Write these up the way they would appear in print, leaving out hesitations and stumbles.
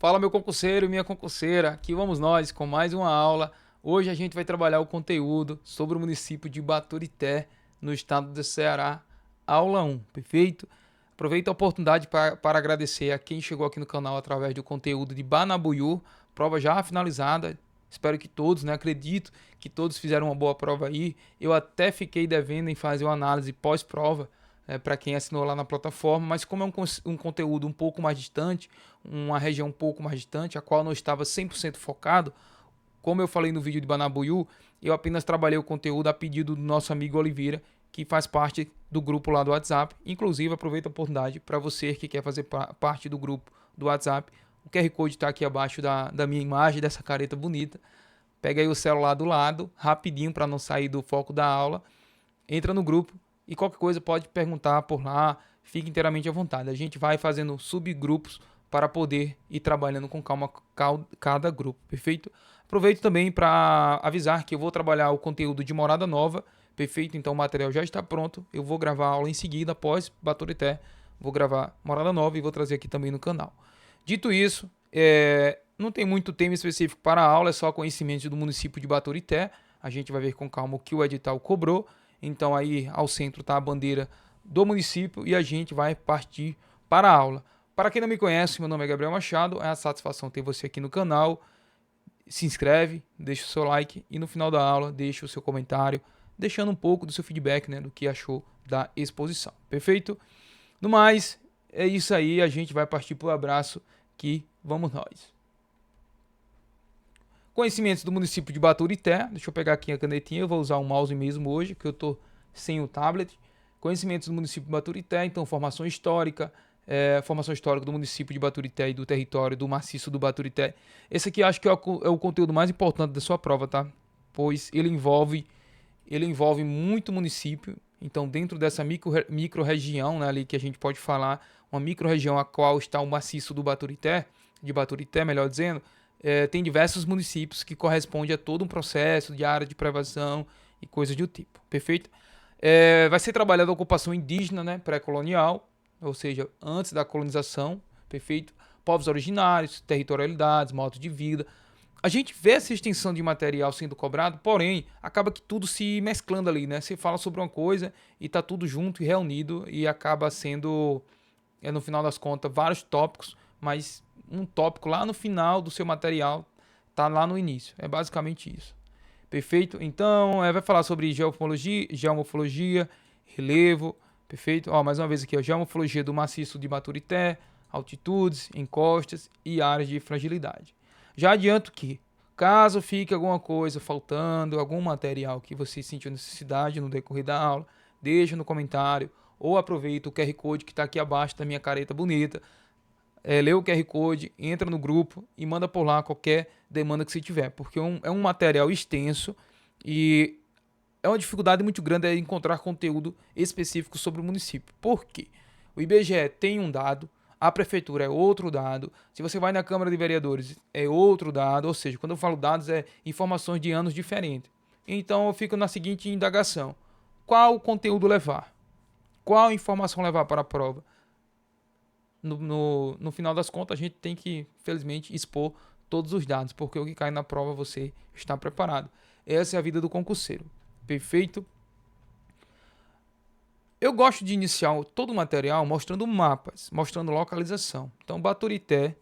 Fala, meu concurseiro e minha concurseira, aqui vamos nós com mais uma aula. Hoje a gente vai trabalhar o conteúdo sobre o município de Baturité, no estado do Ceará, aula 1, perfeito? Aproveito a oportunidade para agradecer a quem chegou aqui no canal através do conteúdo de Banabuiú, prova já finalizada. Espero que todos, né? Acredito que todos fizeram uma boa prova aí. Eu até fiquei devendo em fazer uma análise pós-prova, para quem assinou lá na plataforma, mas como é um conteúdo um pouco mais distante, uma região um pouco mais distante, a qual não estava 100% focado, como eu falei no vídeo de Banabuiú, eu apenas trabalhei o conteúdo a pedido do nosso amigo Oliveira, que faz parte do grupo lá do WhatsApp. Inclusive, aproveito a oportunidade para você que quer fazer parte do grupo do WhatsApp. O QR Code está aqui abaixo da minha imagem, dessa careta bonita. Pega aí o celular do lado, rapidinho para não sair do foco da aula. Entra no grupo e qualquer coisa pode perguntar por lá, fique inteiramente à vontade. A gente vai fazendo subgrupos para poder ir trabalhando com calma cada grupo, perfeito? Aproveito também para avisar que eu vou trabalhar o conteúdo de Morada Nova, perfeito? Então o material já está pronto, eu vou gravar a aula em seguida, após Baturité, vou gravar Morada Nova e vou trazer aqui também no canal. Dito isso, não tem muito tema específico para a aula, é só conhecimento do município de Baturité. A gente vai ver com calma o que o edital cobrou. Então aí ao centro está a bandeira do município e a gente vai partir para a aula. Para quem não me conhece, meu nome é Gabriel Machado, é uma satisfação ter você aqui no canal. Se inscreve, deixa o seu like e no final da aula deixa o seu comentário, deixando um pouco do seu feedback, né, do que achou da exposição. Perfeito? No mais, é isso aí, a gente vai partir para o abraço que vamos nós. Conhecimentos do município de Baturité. Deixa eu pegar aqui a canetinha, eu vou usar o mouse mesmo hoje, que eu estou sem o tablet. Conhecimentos do município de Baturité, então formação histórica do município de Baturité e do território do maciço do Baturité. Esse aqui acho que é o conteúdo mais importante da sua prova, tá? Pois ele envolve muito município. Então, dentro dessa micro-região, né, ali que a gente pode falar, uma micro-região a qual está o maciço do Baturité, de Baturité, melhor dizendo, tem diversos municípios que correspondem a todo um processo de área de preservação e coisas do tipo, perfeito? Vai ser trabalhada a ocupação indígena, né, pré-colonial, ou seja, antes da colonização, perfeito? Povos originários, territorialidades, modos de vida. A gente vê essa extensão de material sendo cobrado, porém, acaba que tudo se mesclando ali, né? Você fala sobre uma coisa e tá tudo junto e reunido e acaba sendo, no final das contas, vários tópicos, mas um tópico lá no final do seu material tá lá no início. É basicamente isso. Perfeito? Então, vai falar sobre geomorfologia, relevo, perfeito? Ó, mais uma vez aqui, ó, geomorfologia do maciço de Baturité, altitudes, encostas e áreas de fragilidade. Já adianto que, caso fique alguma coisa faltando, algum material que você sentiu necessidade no decorrer da aula, deixa no comentário ou aproveita o QR Code que está aqui abaixo da minha careta bonita, lê o QR Code, entra no grupo e manda por lá qualquer demanda que você tiver, porque é um material extenso e é uma dificuldade muito grande encontrar conteúdo específico sobre o município. Por quê? O IBGE tem um dado, a prefeitura é outro dado, se você vai na Câmara de Vereadores é outro dado, ou seja, quando eu falo dados é informações de anos diferentes. Então eu fico na seguinte indagação: qual conteúdo levar? Qual informação levar para a prova? No final das contas, a gente tem que, felizmente, expor todos os dados, porque o que cai na prova você está preparado. Essa é a vida do concurseiro. Perfeito? Eu gosto de iniciar todo o material mostrando mapas, mostrando localização. Então, Baturité,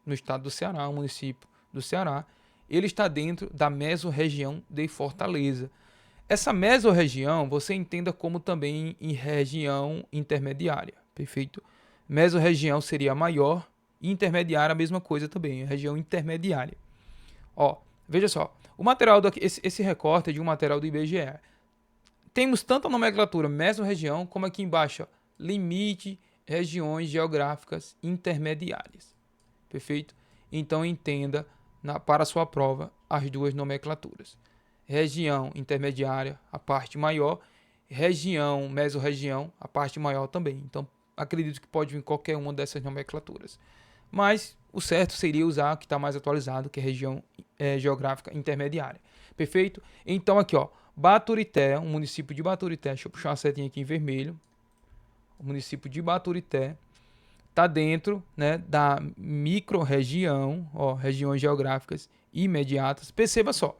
no estado do Ceará, um município do Ceará, ele está dentro da mesorregião de Fortaleza. Essa mesorregião você entenda como também em região intermediária, perfeito? Mesorregião seria a maior e intermediária a mesma coisa também, região intermediária. Ó, veja só, o material esse recorte é de um material do IBGE. Temos tanto a nomenclatura mesorregião como aqui embaixo, ó, limite, regiões geográficas intermediárias. Perfeito? Então entenda para a sua prova as duas nomenclaturas. Região intermediária, a parte maior, região, mesorregião, a parte maior também. Então acredito que pode vir qualquer uma dessas nomenclaturas. Mas o certo seria usar o que está mais atualizado, que é região geográfica intermediária. Perfeito? Então aqui, ó, Baturité, um município de Baturité, deixa eu puxar uma setinha aqui em vermelho. O município de Baturité está dentro, né, da micro-região, regiões geográficas imediatas. Perceba só,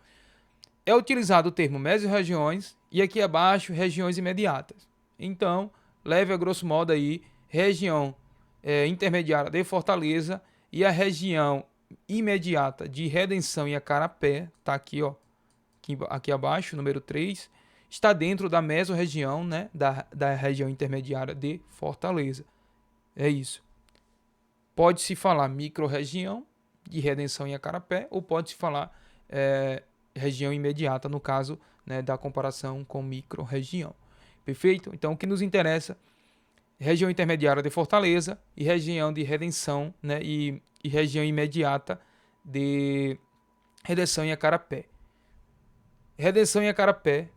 é utilizado o termo mesorregiões e aqui abaixo regiões imediatas. Então, leve a grosso modo aí região intermediária de Fortaleza e a região imediata de Redenção e Acarapé, tá aqui, aqui abaixo, número 3, está dentro da mesorregião, né, da região intermediária de Fortaleza. É isso. Pode-se falar micro-região de Redenção e Acarapé, ou pode-se falar região imediata, no caso, né, da comparação com micro-região. Perfeito? Então, o que nos interessa, região intermediária de Fortaleza e região de Redenção, né, e região imediata de Redenção e Acarapé. Redenção e Acarapé,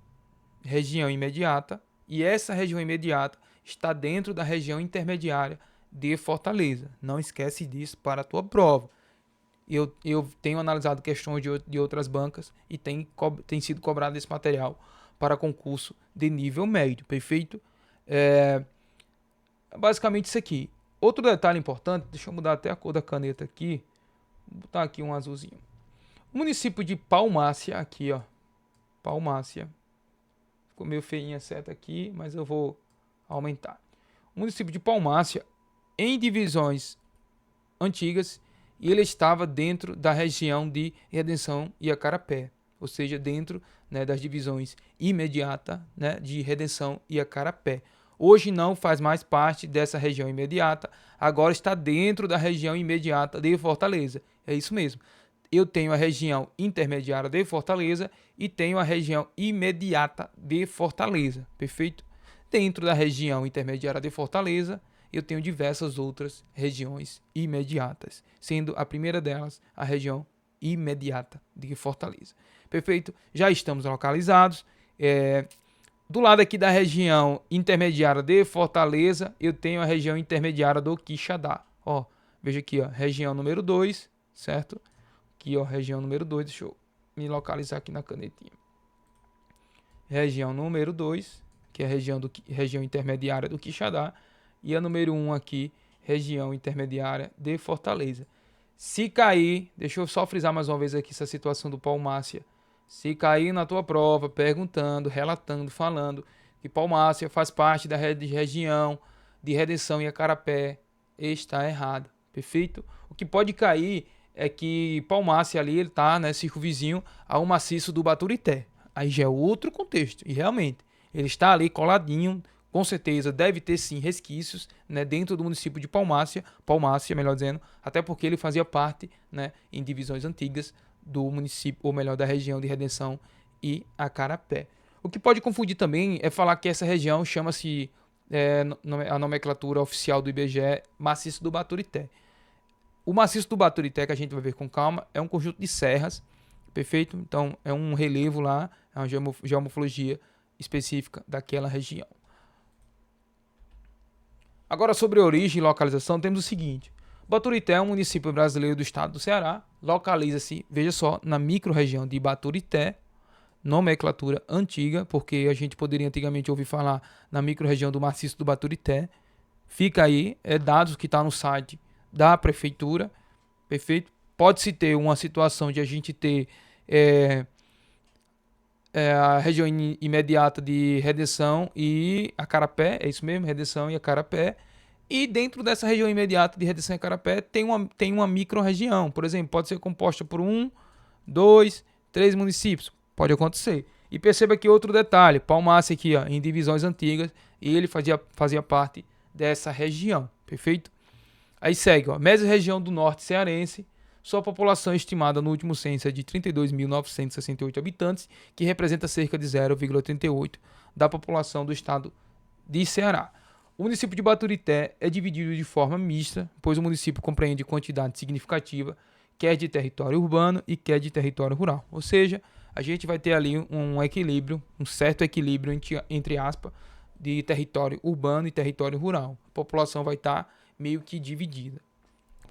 região imediata, e essa região imediata está dentro da região intermediária de Fortaleza. Não esquece disso para a tua prova. Eu tenho analisado questões de outras bancas e tem sido cobrado esse material para concurso de nível médio, perfeito? Basicamente isso aqui. Outro detalhe importante, deixa eu mudar até a cor da caneta aqui, vou botar aqui um azulzinho. O município de Palmácia, aqui Palmácia, ficou meio feinha a seta aqui, mas eu vou aumentar. O município de Palmácia, em divisões antigas, e ele estava dentro da região de Redenção e Acarapé, ou seja, dentro, né, das divisões imediata, né, de Redenção e Acarapé. Hoje não faz mais parte dessa região imediata, agora está dentro da região imediata de Fortaleza. É isso mesmo. Eu tenho a região intermediária de Fortaleza e tenho a região imediata de Fortaleza, perfeito? Dentro da região intermediária de Fortaleza, eu tenho diversas outras regiões imediatas, sendo a primeira delas a região imediata de Fortaleza. Perfeito? Já estamos localizados. Do lado aqui da região intermediária de Fortaleza, eu tenho a região intermediária do Quixadá. Veja aqui, região número 2, certo? Aqui, região número 2, deixa eu me localizar aqui na canetinha. Região número 2, que é a região intermediária do Quixadá. E a número 1 aqui, região intermediária de Fortaleza. Se cair, deixa eu só frisar mais uma vez aqui essa situação do Palmácia. Se cair na tua prova, perguntando, relatando, falando que Palmácia faz parte da região de Redenção e Acarapé, está errado, perfeito? O que pode cair é que Palmácia ali, ele está, né, circunvizinho ao maciço do Baturité. Aí já é outro contexto, e realmente, ele está ali coladinho. Com certeza deve ter sim resquícios, né, dentro do município de Palmácia, melhor dizendo, até porque ele fazia parte, né, em divisões antigas do município, ou melhor, da região de Redenção e Acarapé. O que pode confundir também é falar que essa região chama-se, a nomenclatura oficial do IBGE, Maciço do Baturité. O Maciço do Baturité, que a gente vai ver com calma, é um conjunto de serras, perfeito? Então é um relevo lá, é uma geomorfologia específica daquela região. Agora, sobre origem e localização, temos o seguinte. Baturité é um município brasileiro do estado do Ceará. Localiza-se, veja só, na micro-região de Baturité, nomenclatura antiga, porque a gente poderia antigamente ouvir falar na micro-região do Maciço do Baturité. Fica aí, dados que está no site da prefeitura, perfeito? Pode-se ter uma situação de a gente ter a região imediata de Redenção e Acarapé, é isso mesmo, Redenção e Acarapé. E dentro dessa região imediata de Redenção e Acarapé tem uma micro-região, por exemplo, pode ser composta por 1, 2, 3 municípios, pode acontecer. E perceba que outro detalhe, Palmácia aqui, em divisões antigas, e ele fazia parte dessa região, perfeito? Aí segue, mesorregião do norte cearense. Sua população estimada no último censo é de 32.968 habitantes, que representa cerca de 0,38% da população do estado de Ceará. O município de Baturité é dividido de forma mista, pois o município compreende quantidade significativa, quer de território urbano e quer de território rural. Ou seja, a gente vai ter ali um equilíbrio, um certo equilíbrio entre aspas, de território urbano e território rural. A população vai estar meio que dividida.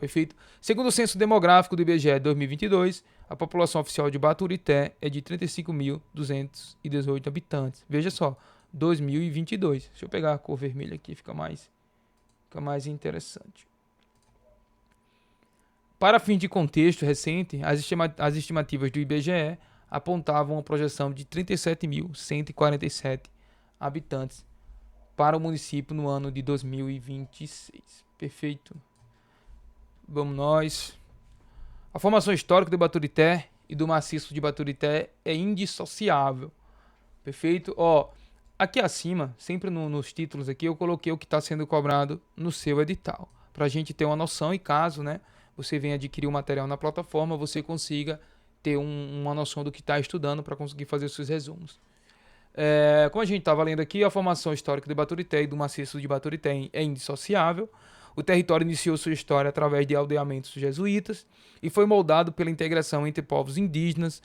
Perfeito? Segundo o censo demográfico do IBGE 2022, a população oficial de Baturité é de 35.218 habitantes. Veja só, 2022. Deixa eu pegar a cor vermelha aqui, fica mais interessante. Para fins de contexto recente, as estimativas do IBGE apontavam uma projeção de 37.147 habitantes para o município no ano de 2026. Perfeito. Vamos nós. A formação histórica do Baturité e do maciço de Baturité é indissociável. Perfeito? Ó, aqui acima, sempre nos títulos aqui, eu coloquei o que está sendo cobrado no seu edital. Para a gente ter uma noção e caso, né, você venha adquirir o material na plataforma, você consiga ter uma noção do que está estudando para conseguir fazer os seus resumos. Como a gente estava lendo aqui, a formação histórica de Baturité e do maciço de Baturité é indissociável. O território iniciou sua história através de aldeamentos jesuítas e foi moldado pela integração entre povos indígenas,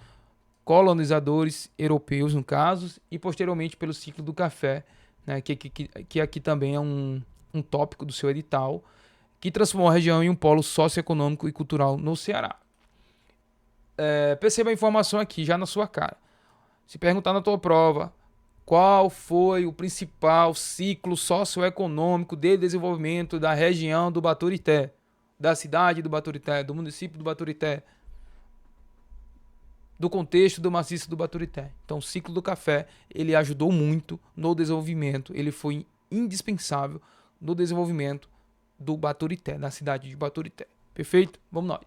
colonizadores europeus, no caso, e posteriormente pelo ciclo do café, né, que aqui também é um tópico do seu edital, que transformou a região em um polo socioeconômico e cultural no Ceará. Perceba a informação aqui, já na sua cara. Se perguntar na tua prova, qual foi o principal ciclo socioeconômico de desenvolvimento da região do Baturité, da cidade do Baturité, do município do Baturité, do contexto do maciço do Baturité. Então, o ciclo do café, ele ajudou muito no desenvolvimento, ele foi indispensável no desenvolvimento do Baturité, da cidade de Baturité. Perfeito? Vamos nós.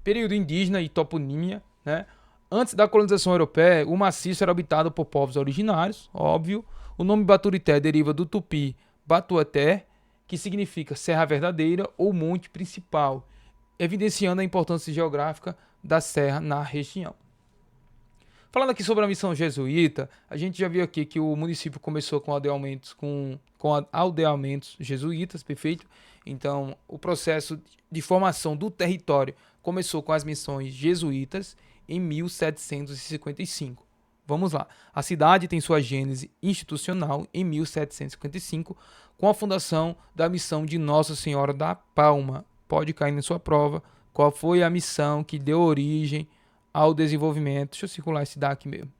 Período indígena e toponímia, né? Antes da colonização europeia, o maciço era habitado por povos originários, óbvio. O nome Baturité deriva do tupi Batuaté, que significa Serra Verdadeira ou Monte Principal, evidenciando a importância geográfica da serra na região. Falando aqui sobre a missão jesuíta, a gente já viu aqui que o município começou com aldeamentos jesuítas, perfeito? Então, o processo de formação do território começou com as missões jesuítas em 1755. Vamos lá. A cidade tem sua gênese institucional em 1755, com a fundação da missão de Nossa Senhora da Palma. Pode cair na sua prova. Qual foi a missão que deu origem ao desenvolvimento? Deixa eu circular esse daqui mesmo.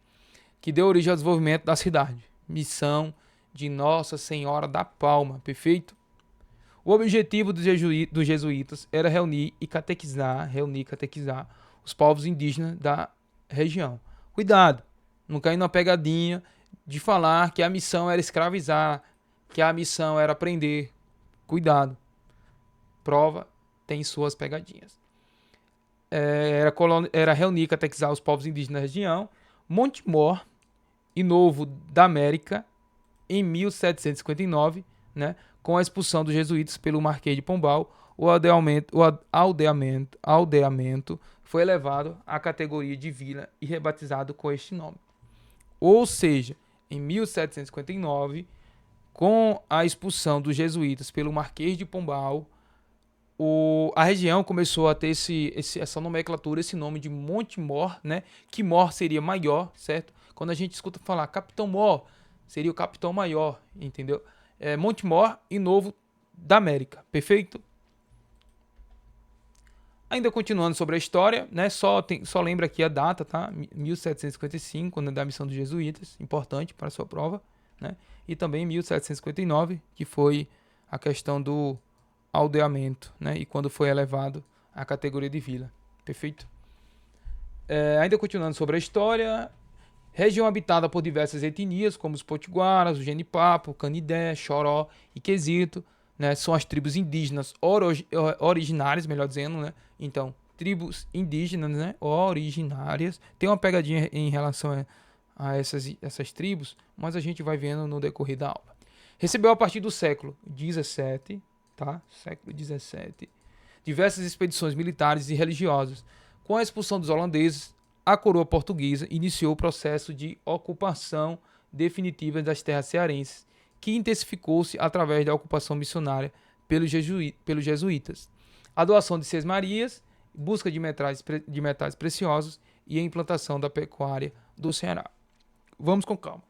Que deu origem ao desenvolvimento da cidade. Missão de Nossa Senhora da Palma. Perfeito? O objetivo dos jesuítas era reunir e catequizar os povos indígenas da região. Cuidado, não cair numa pegadinha de falar que a missão era escravizar, que a missão era prender. Cuidado. Prova tem suas pegadinhas. Era reunir e catequizar os povos indígenas da região. Montemor e Novo da América, em 1759, né, com a expulsão dos jesuítas pelo Marquês de Pombal, o aldeamento foi elevado à categoria de vila e rebatizado com este nome. Ou seja, em 1759, com a expulsão dos jesuítas pelo Marquês de Pombal, a região começou a ter essa nomenclatura, esse nome de Monte Mor, né? Que Mor seria maior, certo? Quando a gente escuta falar Capitão Mor, seria o Capitão Maior, entendeu? Monte Mor e Novo da América, perfeito? Ainda continuando sobre a história, né? Só lembra aqui a data, tá? 1755, quando é da missão dos jesuítas, importante para a sua prova, né? E também 1759, que foi a questão do aldeamento, né? E quando foi elevado à categoria de vila, perfeito? Ainda continuando sobre a história, região habitada por diversas etnias, como os potiguaras, o genipapo, o canidé, choró e quesito, né? São as tribos indígenas originárias, melhor dizendo, né? Então, tribos indígenas, né? Originárias. Tem uma pegadinha em relação a essas tribos, mas a gente vai vendo no decorrer da aula. Recebeu a partir do século XVII, tá? Século XVII, diversas expedições militares e religiosas. Com a expulsão dos holandeses, a coroa portuguesa iniciou o processo de ocupação definitiva das terras cearenses, que intensificou-se através da ocupação missionária pelos jesuítas, a doação de sesmarias, busca de metais preciosos e a implantação da pecuária do Ceará. Vamos com calma.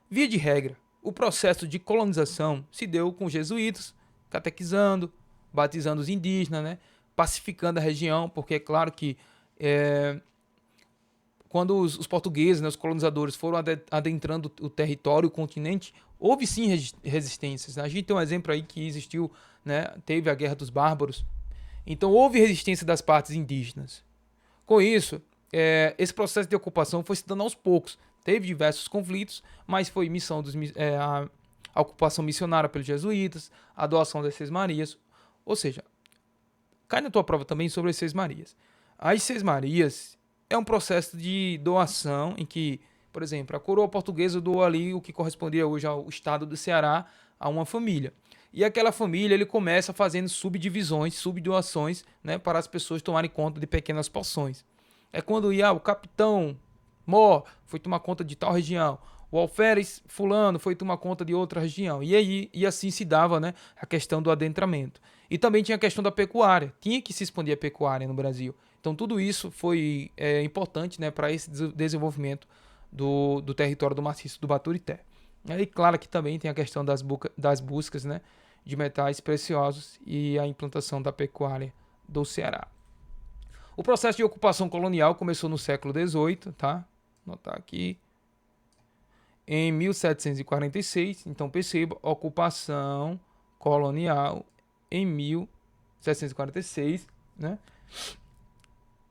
Via de regra, o processo de colonização se deu com os jesuítas, catequizando, batizando os indígenas, né, pacificando a região, porque é claro que quando os portugueses, né, os colonizadores, foram adentrando o território, o continente, houve sim resistências. A gente tem um exemplo aí que existiu, né, teve a Guerra dos Bárbaros, Então houve resistência das partes indígenas. Com isso, esse processo de ocupação foi se dando aos poucos. Teve diversos conflitos, mas foi a ocupação missionária pelos jesuítas, a doação das Seis Marias. Ou seja, cai na tua prova também sobre as Seis Marias. As Seis Marias é um processo de doação em que, por exemplo, a coroa portuguesa doou ali o que correspondia hoje ao estado do Ceará a uma família. E aquela família ele começa fazendo subdivisões, subdoações, né, para as pessoas tomarem conta de pequenas porções. É quando o capitão Mó foi tomar conta de tal região, o alferes fulano foi tomar conta de outra região. E assim se dava, né, a questão do adentramento. E também tinha a questão da pecuária. Tinha que se expandir a pecuária no Brasil. Então tudo isso foi importante, né, para esse desenvolvimento do território do maciço do Baturité. E claro que também tem a questão das buscas, né, de metais preciosos e a implantação da pecuária do Ceará. O processo de ocupação colonial começou no século XVIII, tá? Vou anotar aqui. Em 1746, então perceba, ocupação colonial em 1746, né?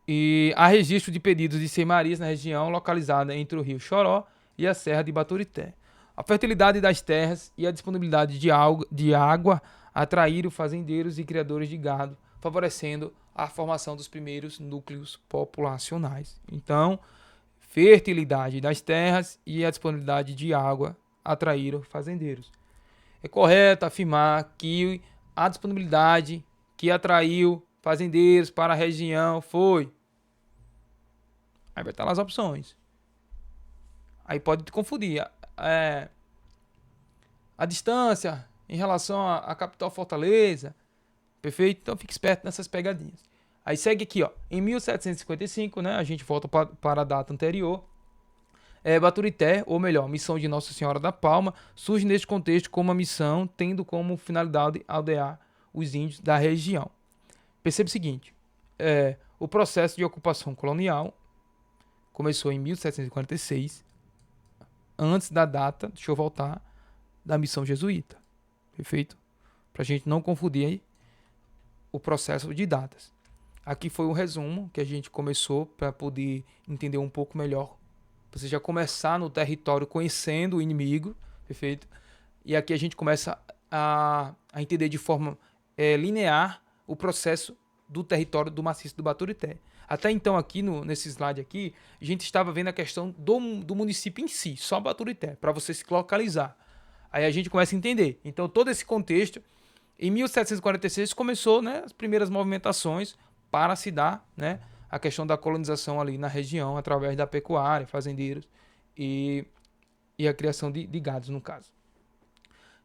E há registro de pedidos de Seis-Marias na região localizada entre o rio Choró e a Serra de Baturité. A fertilidade das terras e a disponibilidade de água atraíram fazendeiros e criadores de gado, favorecendo a formação dos primeiros núcleos populacionais. Então, fertilidade das terras e a disponibilidade de água atraíram fazendeiros. É correto afirmar que a disponibilidade que atraiu fazendeiros para a região foi. Aí vai estar lá as opções. Aí pode te confundir. A distância em relação à capital Fortaleza. Perfeito? Então fique esperto nessas pegadinhas. Aí segue aqui, ó. Em 1755, né? A gente volta para a data anterior. Baturité, ou melhor, missão de Nossa Senhora da Palma, surge neste contexto como uma missão tendo como finalidade aldear os índios da região. Perceba o seguinte, o processo de ocupação colonial começou em 1746, antes da data, deixa eu voltar, da missão jesuíta. Perfeito? Para a gente não confundir aí o processo de datas. Aqui foi um resumo que a gente começou para poder entender um pouco melhor. Você já começar no território conhecendo o inimigo, perfeito? E aqui a gente começa a entender de forma linear o processo do território do maciço do Baturité. Até então aqui, nesse slide aqui, a gente estava vendo a questão do município em si, só Baturité, para você se localizar. Aí a gente começa a entender. Então todo esse contexto, em 1746 começou, né, as primeiras movimentações para se dar, né, a questão da colonização ali na região, através da pecuária, fazendeiros e a criação de gados, no caso.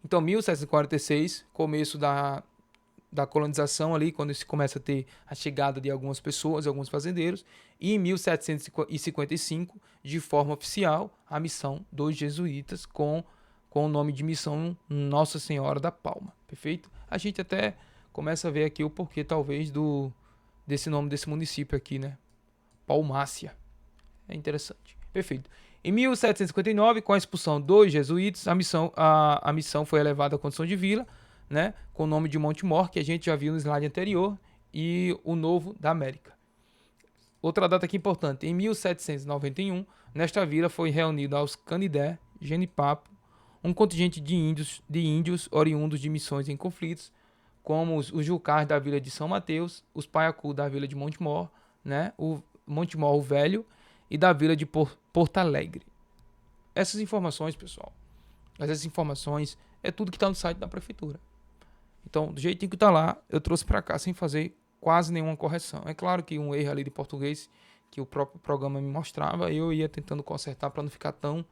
Então, 1746, começo da colonização ali, quando se começa a ter a chegada de algumas pessoas, alguns fazendeiros, e em 1755, de forma oficial, a missão dos jesuítas com o nome de missão Nossa Senhora da Palma, perfeito? A gente até começa a ver aqui o porquê, talvez, desse nome desse município aqui, né? Palmácia. É interessante. Perfeito. Em 1759, com a expulsão dos jesuítas, a missão foi elevada à condição de vila, né? Com o nome de Montemor, que a gente já viu no slide anterior, e o Novo da América. Outra data aqui importante. Em 1791, nesta vila foi reunido aos Canidé, Genipapo, um contingente de índios oriundos de missões em conflitos, como os Jucás da vila de São Mateus, os Paiacu da vila de Montemor, né? O Montemor o Velho e da vila de Porto Alegre. Essas informações, pessoal, essas informações é tudo que está no site da prefeitura. Então, do jeitinho que está lá, eu trouxe para cá sem fazer quase nenhuma correção. É claro que um erro ali de português que o próprio programa me mostrava, eu ia tentando consertar para não ficar tão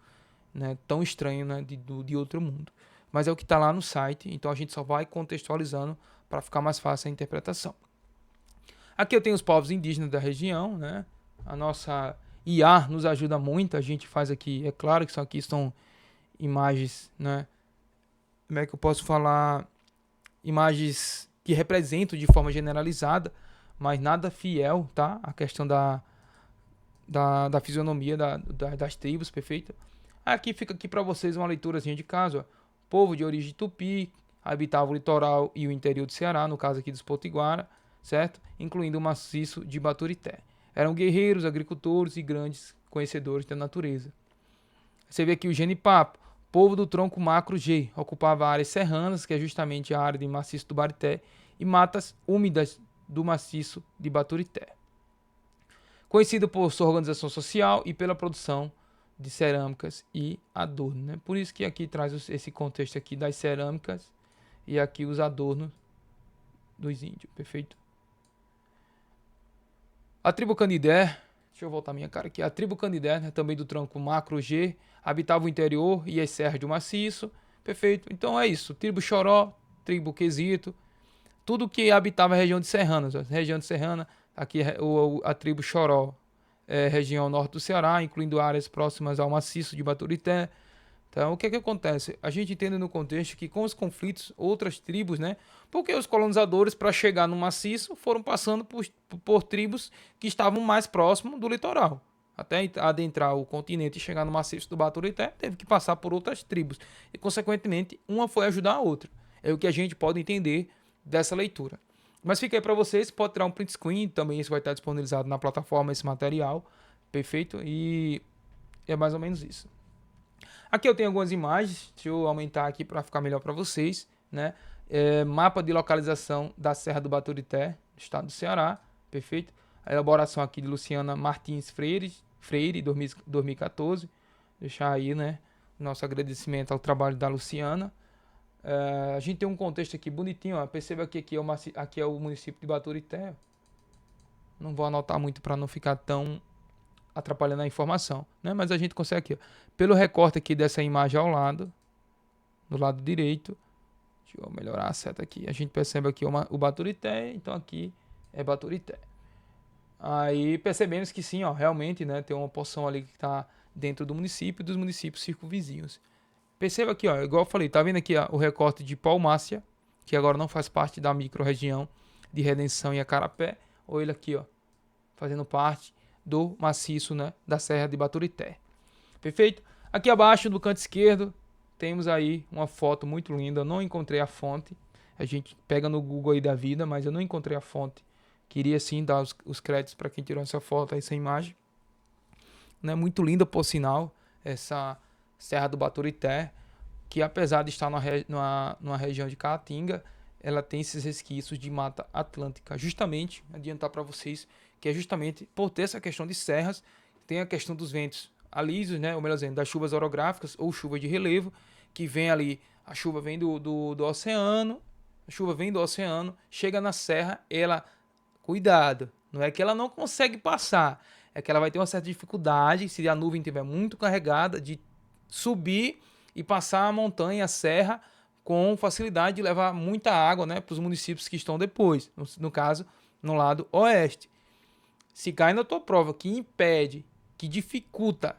estranho, né, de outro mundo. Mas é o que está lá no site, então a gente só vai contextualizando para ficar mais fácil a interpretação. Aqui eu tenho os povos indígenas da região, né? A nossa IA nos ajuda muito, a gente faz aqui, é claro que isso aqui são imagens, né? Como é que eu posso falar? Imagens que representam de forma generalizada, mas nada fiel, tá? A questão da fisionomia das tribos, perfeito? Aqui fica aqui para vocês uma leiturazinha de caso, ó. Povo de origem tupi, habitava o litoral e o interior do Ceará, no caso aqui dos Potiguara, certo? Incluindo o maciço de Baturité. Eram guerreiros, agricultores e grandes conhecedores da natureza. Você vê aqui o genipapo, povo do tronco macro G, ocupava áreas serranas, que é justamente a área de maciço do Barité, e matas úmidas do maciço de Baturité. Conhecido por sua organização social e pela produção de cerâmicas e adornos, né? Por isso que aqui traz esse contexto aqui das cerâmicas e aqui os adornos dos índios, perfeito? A tribo Canidé, deixa eu voltar minha cara aqui, a tribo Canidé, né, também do tronco macro G, habitava o interior e as serras do maciço, perfeito? Então é isso, tribo Xoró, tribo Quesito, tudo que habitava a região de Serranas, região de Serrana, aqui a tribo Xoró, região norte do Ceará, incluindo áreas próximas ao maciço de Baturité. Então, o que é que acontece? A gente entende no contexto que com os conflitos, outras tribos, né? Porque os colonizadores, para chegar no maciço, foram passando por tribos que estavam mais próximos do litoral. Até adentrar o continente e chegar no maciço do Baturité, teve que passar por outras tribos. E, consequentemente, uma foi ajudar a outra. É o que a gente pode entender dessa leitura. Mas fica aí para vocês, pode tirar um print screen, também isso vai estar disponibilizado na plataforma, esse material, perfeito? E é mais ou menos isso. Aqui eu tenho algumas imagens, deixa eu aumentar aqui para ficar melhor para vocês, né? Mapa de localização da Serra do Baturité, do estado do Ceará, perfeito? A elaboração aqui de Luciana Martins Freire 2014, deixar aí, né, nosso agradecimento ao trabalho da Luciana. A gente tem um contexto aqui bonitinho, ó. Perceba que aqui é o município de Baturité. Não vou anotar muito para não ficar tão atrapalhando a informação, né? Mas a gente consegue aqui, ó, pelo recorte aqui dessa imagem ao lado, do lado direito, deixa eu melhorar a seta aqui, a gente percebe aqui o Baturité, então aqui é Baturité. Aí percebemos que sim, ó, realmente, né, tem uma porção ali que está dentro do município e dos municípios circunvizinhos. Perceba aqui, ó, igual eu falei, tá vendo aqui ó, o recorte de Palmácia, que agora não faz parte da micro-região de Redenção e Acarapé, ou ele aqui, ó, fazendo parte do maciço, né, da Serra de Baturité. Perfeito? Aqui abaixo, no canto esquerdo, temos aí uma foto muito linda. Eu não encontrei a fonte. A gente pega no Google aí da vida, mas eu não encontrei a fonte. Queria sim dar os créditos para quem tirou essa foto, essa imagem. Né, muito linda, por sinal, essa Serra do Baturité, que apesar de estar numa região de Caatinga, ela tem esses resquícios de Mata Atlântica. Justamente, adiantar para vocês, que é justamente por ter essa questão de serras, tem a questão dos ventos alísios, né, ou melhor dizendo, das chuvas orográficas ou chuva de relevo, que vem ali, a chuva vem do oceano, a chuva vem do oceano, chega na serra, ela, cuidado, não é que ela não consegue passar, é que ela vai ter uma certa dificuldade, se a nuvem estiver muito carregada, de subir e passar a montanha, a serra, com facilidade de levar muita água, né, para os municípios que estão depois, no caso, no lado oeste. Se cai na tua prova que impede, que dificulta,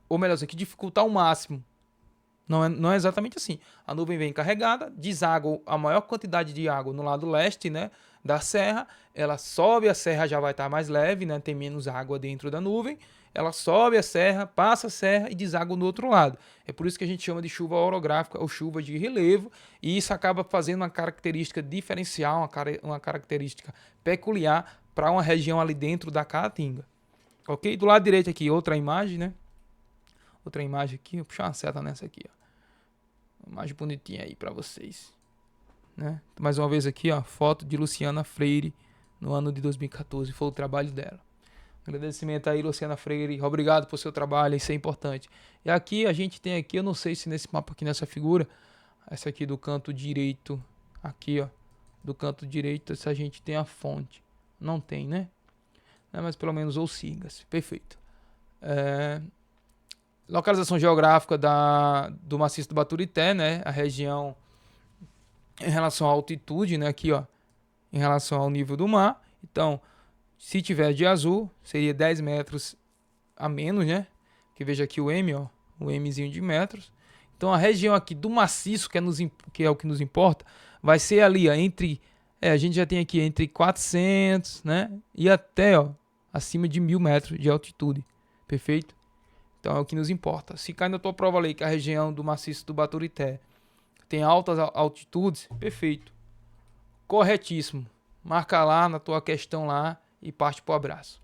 ou melhor, que dificulta ao máximo, não é exatamente assim. A nuvem vem carregada, deságua a maior quantidade de água no lado leste, né, da serra, ela sobe, a serra já vai estar mais leve, né, tem menos água dentro da nuvem, ela sobe a serra, passa a serra e deságua no outro lado. É por isso que a gente chama de chuva orográfica ou chuva de relevo, e isso acaba fazendo uma característica diferencial, uma característica peculiar para uma região ali dentro da Caatinga. Ok? Do lado direito aqui, outra imagem, né? Outra imagem aqui, vou puxar uma seta nessa aqui, ó. Uma imagem bonitinha aí para vocês, né? Mais uma vez aqui, ó, foto de Luciana Freire no ano de 2014, foi o trabalho dela. Agradecimento aí, Luciana Freire, obrigado por seu trabalho, isso é importante. E aqui a gente tem aqui, eu não sei se nesse mapa aqui, nessa figura, essa aqui do canto direito, aqui ó, do canto direito, se a gente tem a fonte. Não tem, né? Mas pelo menos ou siga-se, perfeito. Localização geográfica do maciço do Baturité, né? A região em relação à altitude, né? Aqui ó, em relação ao nível do mar. Então, se tiver de azul, seria 10 metros a menos, né? Que veja aqui o M, ó, o Mzinho de metros. Então a região aqui do maciço, que é o que nos importa, vai ser ali, ó, a gente já tem aqui entre 400, né? E até, ó, acima de 1000 metros de altitude. Perfeito? Então é o que nos importa. Se cai na tua prova ali que a região do maciço do Baturité tem altas altitudes, perfeito. Corretíssimo. marca lá na tua questão lá e parte pro abraço.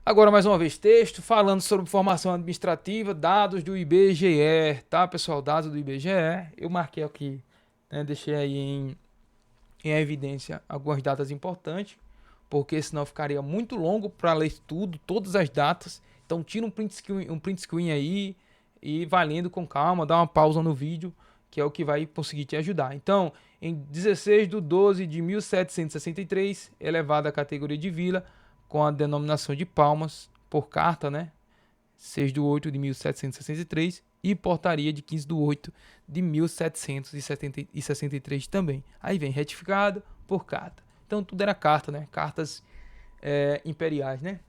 Agora, mais uma vez, texto falando sobre formação administrativa, dados do IBGE, tá, pessoal? Dados do IBGE. Eu marquei aqui, né, deixei aí em evidência algumas datas importantes, porque senão ficaria muito longo para ler tudo, todas as datas. Então, tira um print screen aí e vai lendo com calma, dá uma pausa no vídeo, que é o que vai conseguir te ajudar. Então, em 16 de 12 de 1763, elevada à categoria de vila, com a denominação de Palmas, por carta, né? 6 de 8 de 1763 e portaria de 15 de 8 de 1763 também. Aí vem retificado por carta. Então tudo era carta, né? Cartas imperiais, né?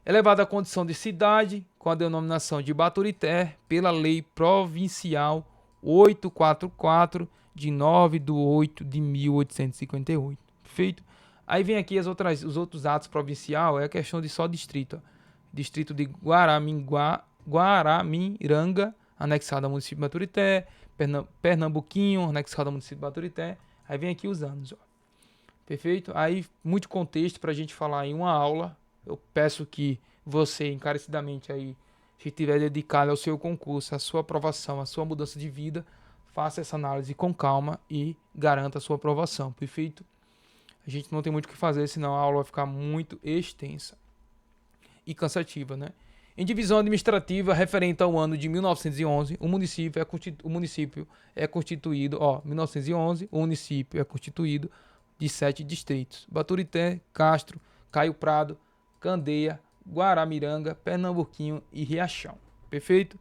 Elevada à condição de cidade, com a denominação de Baturité, pela lei provincial 844 de 9 de 8 de 1858. Perfeito? Aí vem aqui os outros atos provincial, é a questão de só distrito. Ó. Distrito de Guaramiranga, anexado ao município de Baturité, Pernambuquinho, anexado ao município de Baturité. Aí vem aqui os anos. Ó. Perfeito? Aí muito contexto para a gente falar em uma aula. Eu peço que você, encarecidamente, aí, se estiver dedicado ao seu concurso, à sua aprovação, à sua mudança de vida, faça essa análise com calma e garanta a sua aprovação. Perfeito? A gente não tem muito o que fazer, senão a aula vai ficar muito extensa e cansativa, né? Em divisão administrativa referente ao ano de 1911, o município é constituído, 1911, o município é constituído de 7 distritos: Baturité, Castro, Caio Prado, Candeia, Guaramiranga, Pernambuquinho e Riachão. Perfeito?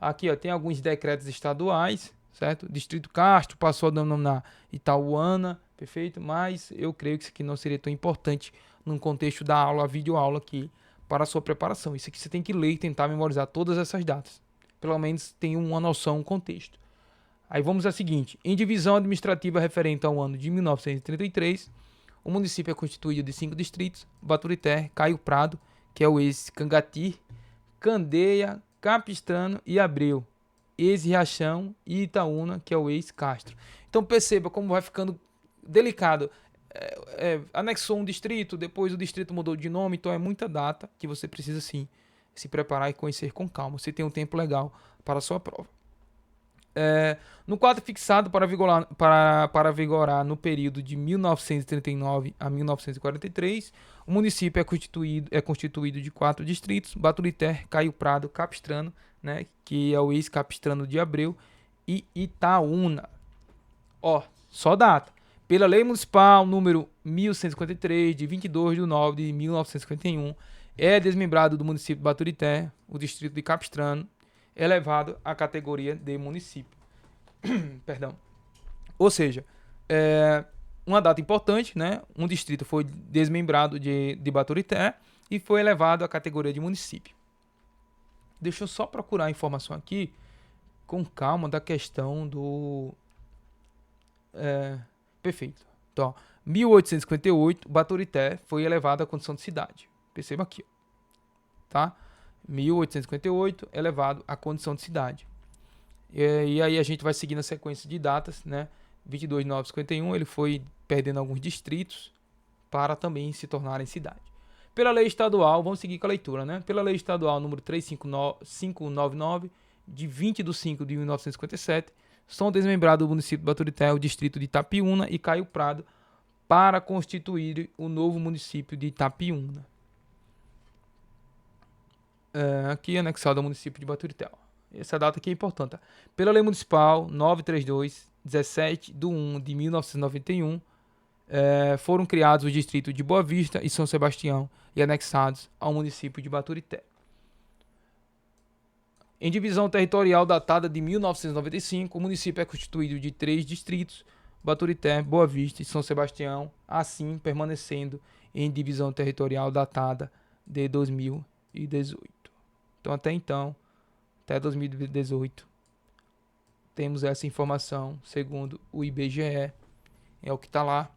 Aqui, ó, tem alguns decretos estaduais, certo? Distrito Castro passou a denominar Itauana, perfeito? Mas eu creio que isso aqui não seria tão importante num contexto da aula, a videoaula aqui, para a sua preparação. Isso aqui você tem que ler e tentar memorizar todas essas datas. Pelo menos tem uma noção, um contexto. Aí vamos à seguinte. Em divisão administrativa referente ao ano de 1933, o município é constituído de 5 distritos: Baturité, Caio Prado, que é o ex-Cangati, Candeia, Capistrano e Abreu, ex-Riachão e Itaúna, que é o ex-Castro. Então perceba como vai ficando delicado. Anexou um distrito, depois o distrito mudou de nome, então é muita data que você precisa sim se preparar e conhecer com calma. Você tem um tempo legal para a sua prova. No quadro fixado para vigorar no período de 1939 a 1943, o município é constituído de 4 distritos: Baturité, Caio Prado, Capistrano, né, que é o ex-Capistrano de Abreu, e Itaúna. Só data. Pela Lei Municipal número 1153, de 22 de 9 de 1951, é desmembrado do município de Baturité, o distrito de Capistrano, elevado à categoria de município. Perdão. Ou seja, uma data importante, né? Um distrito foi desmembrado de Baturité e foi elevado à categoria de município. Deixa eu só procurar a informação aqui com calma da questão do... Perfeito. Então, 1858, Baturité foi elevado à condição de cidade. Perceba aqui, ó. Tá? 1858, elevado à condição de cidade. E aí a gente vai seguir na sequência de datas, né? 22 de 9 de 51, ele foi perdendo alguns distritos para também se tornarem cidade. Pela lei estadual, vamos seguir com a leitura, né? Pela lei estadual número 35599, de 20 de 5 de 1957, são desmembrados do município de Baturité o distrito de Itapiúna e Caio Prado para constituir o novo município de Itapiúna. Aqui anexado ao município de Baturité. Essa data aqui é importante. Pela Lei Municipal 932, 17 de 1 de 1991, foram criados os distritos de Boa Vista e São Sebastião e anexados ao município de Baturité. Em divisão territorial datada de 1995, o município é constituído de 3 distritos: Baturité, Boa Vista e São Sebastião, assim permanecendo em divisão territorial datada de 2018. Então, até 2018, temos essa informação segundo o IBGE, é o que está lá.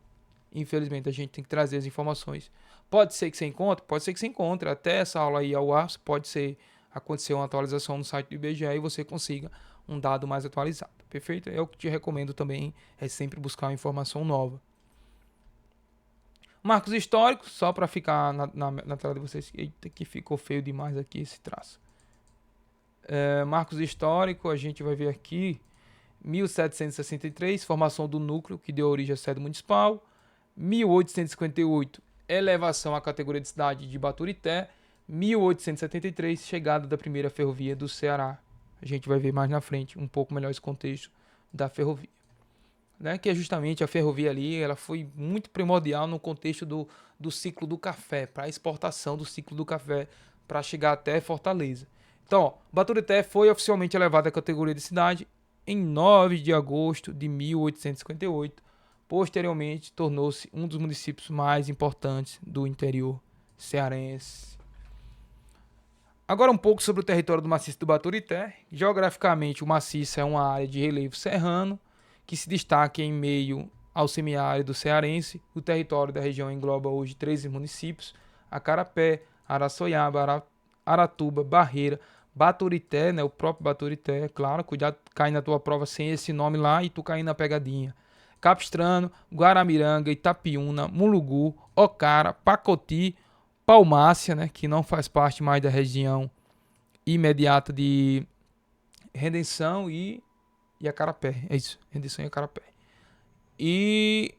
Infelizmente, a gente tem que trazer as informações. Pode ser que você encontre? Pode ser que você encontre. Até essa aula aí ao ar, pode ser acontecer uma atualização no site do IBGE e você consiga um dado mais atualizado. Perfeito? É o que te recomendo também, é sempre buscar uma informação nova. Marcos históricos, só para ficar na tela de vocês. Eita, que ficou feio demais aqui esse traço. Marcos histórico, a gente vai ver aqui 1763, formação do núcleo que deu origem à sede municipal. 1858, elevação à categoria de cidade de Baturité. 1873, chegada da primeira ferrovia do Ceará. A gente vai ver mais na frente um pouco melhor esse contexto da ferrovia. Né? Que é justamente a ferrovia ali, ela foi muito primordial no contexto do ciclo do café, para a exportação do ciclo do café, para chegar até Fortaleza. Então, ó, Baturité foi oficialmente elevada à categoria de cidade em 9 de agosto de 1858. Posteriormente, tornou-se um dos municípios mais importantes do interior cearense. Agora um pouco sobre o território do maciço do Baturité. Geograficamente, o maciço é uma área de relevo serrano que se destaca em meio ao semiárido cearense. O território da região engloba hoje 13 municípios: Acarapé, Araçoiaba, Aratuba, Barreira, Baturité, né, o próprio Baturité, claro, cuidado, cai na tua prova sem esse nome lá e tu cair na pegadinha. Capistrano, Guaramiranga, Itapiúna, Mulugu, Ocara, Pacoti, Palmácia, né, que não faz parte mais da região imediata de Redenção e Acarapé. É isso, Redenção e Acarapé. E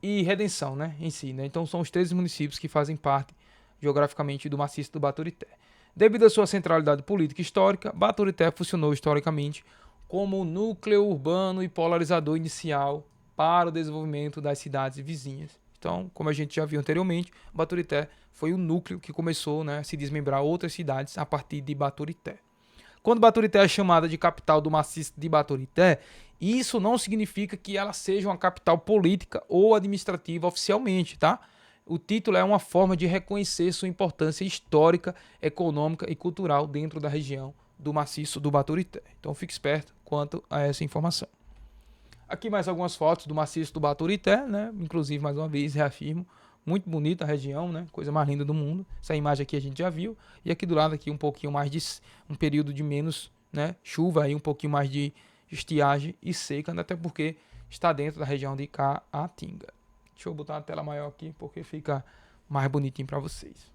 Redenção, né, em si. Né? Então são os 13 municípios que fazem parte geograficamente do maciço do Baturité. Devido à sua centralidade política e histórica, Baturité funcionou historicamente como núcleo urbano e polarizador inicial para o desenvolvimento das cidades vizinhas. Então, como a gente já viu anteriormente, Baturité foi o núcleo que começou, né, a se desmembrar outras cidades a partir de Baturité. Quando Baturité é chamada de capital do maciço de Baturité, isso não significa que ela seja uma capital política ou administrativa oficialmente, tá? O título é uma forma de reconhecer sua importância histórica, econômica e cultural dentro da região do maciço do Baturité. Então fique esperto quanto a essa informação. Aqui mais algumas fotos do maciço do Baturité, né? Inclusive, mais uma vez, reafirmo, muito bonita a região, né? Coisa mais linda do mundo. Essa imagem aqui a gente já viu. E aqui do lado aqui um pouquinho mais de um período de menos, né, chuva, aí um pouquinho mais de estiagem e seca, né? Até porque está dentro da região de Caatinga. Deixa eu botar uma tela maior aqui porque fica mais bonitinho para vocês.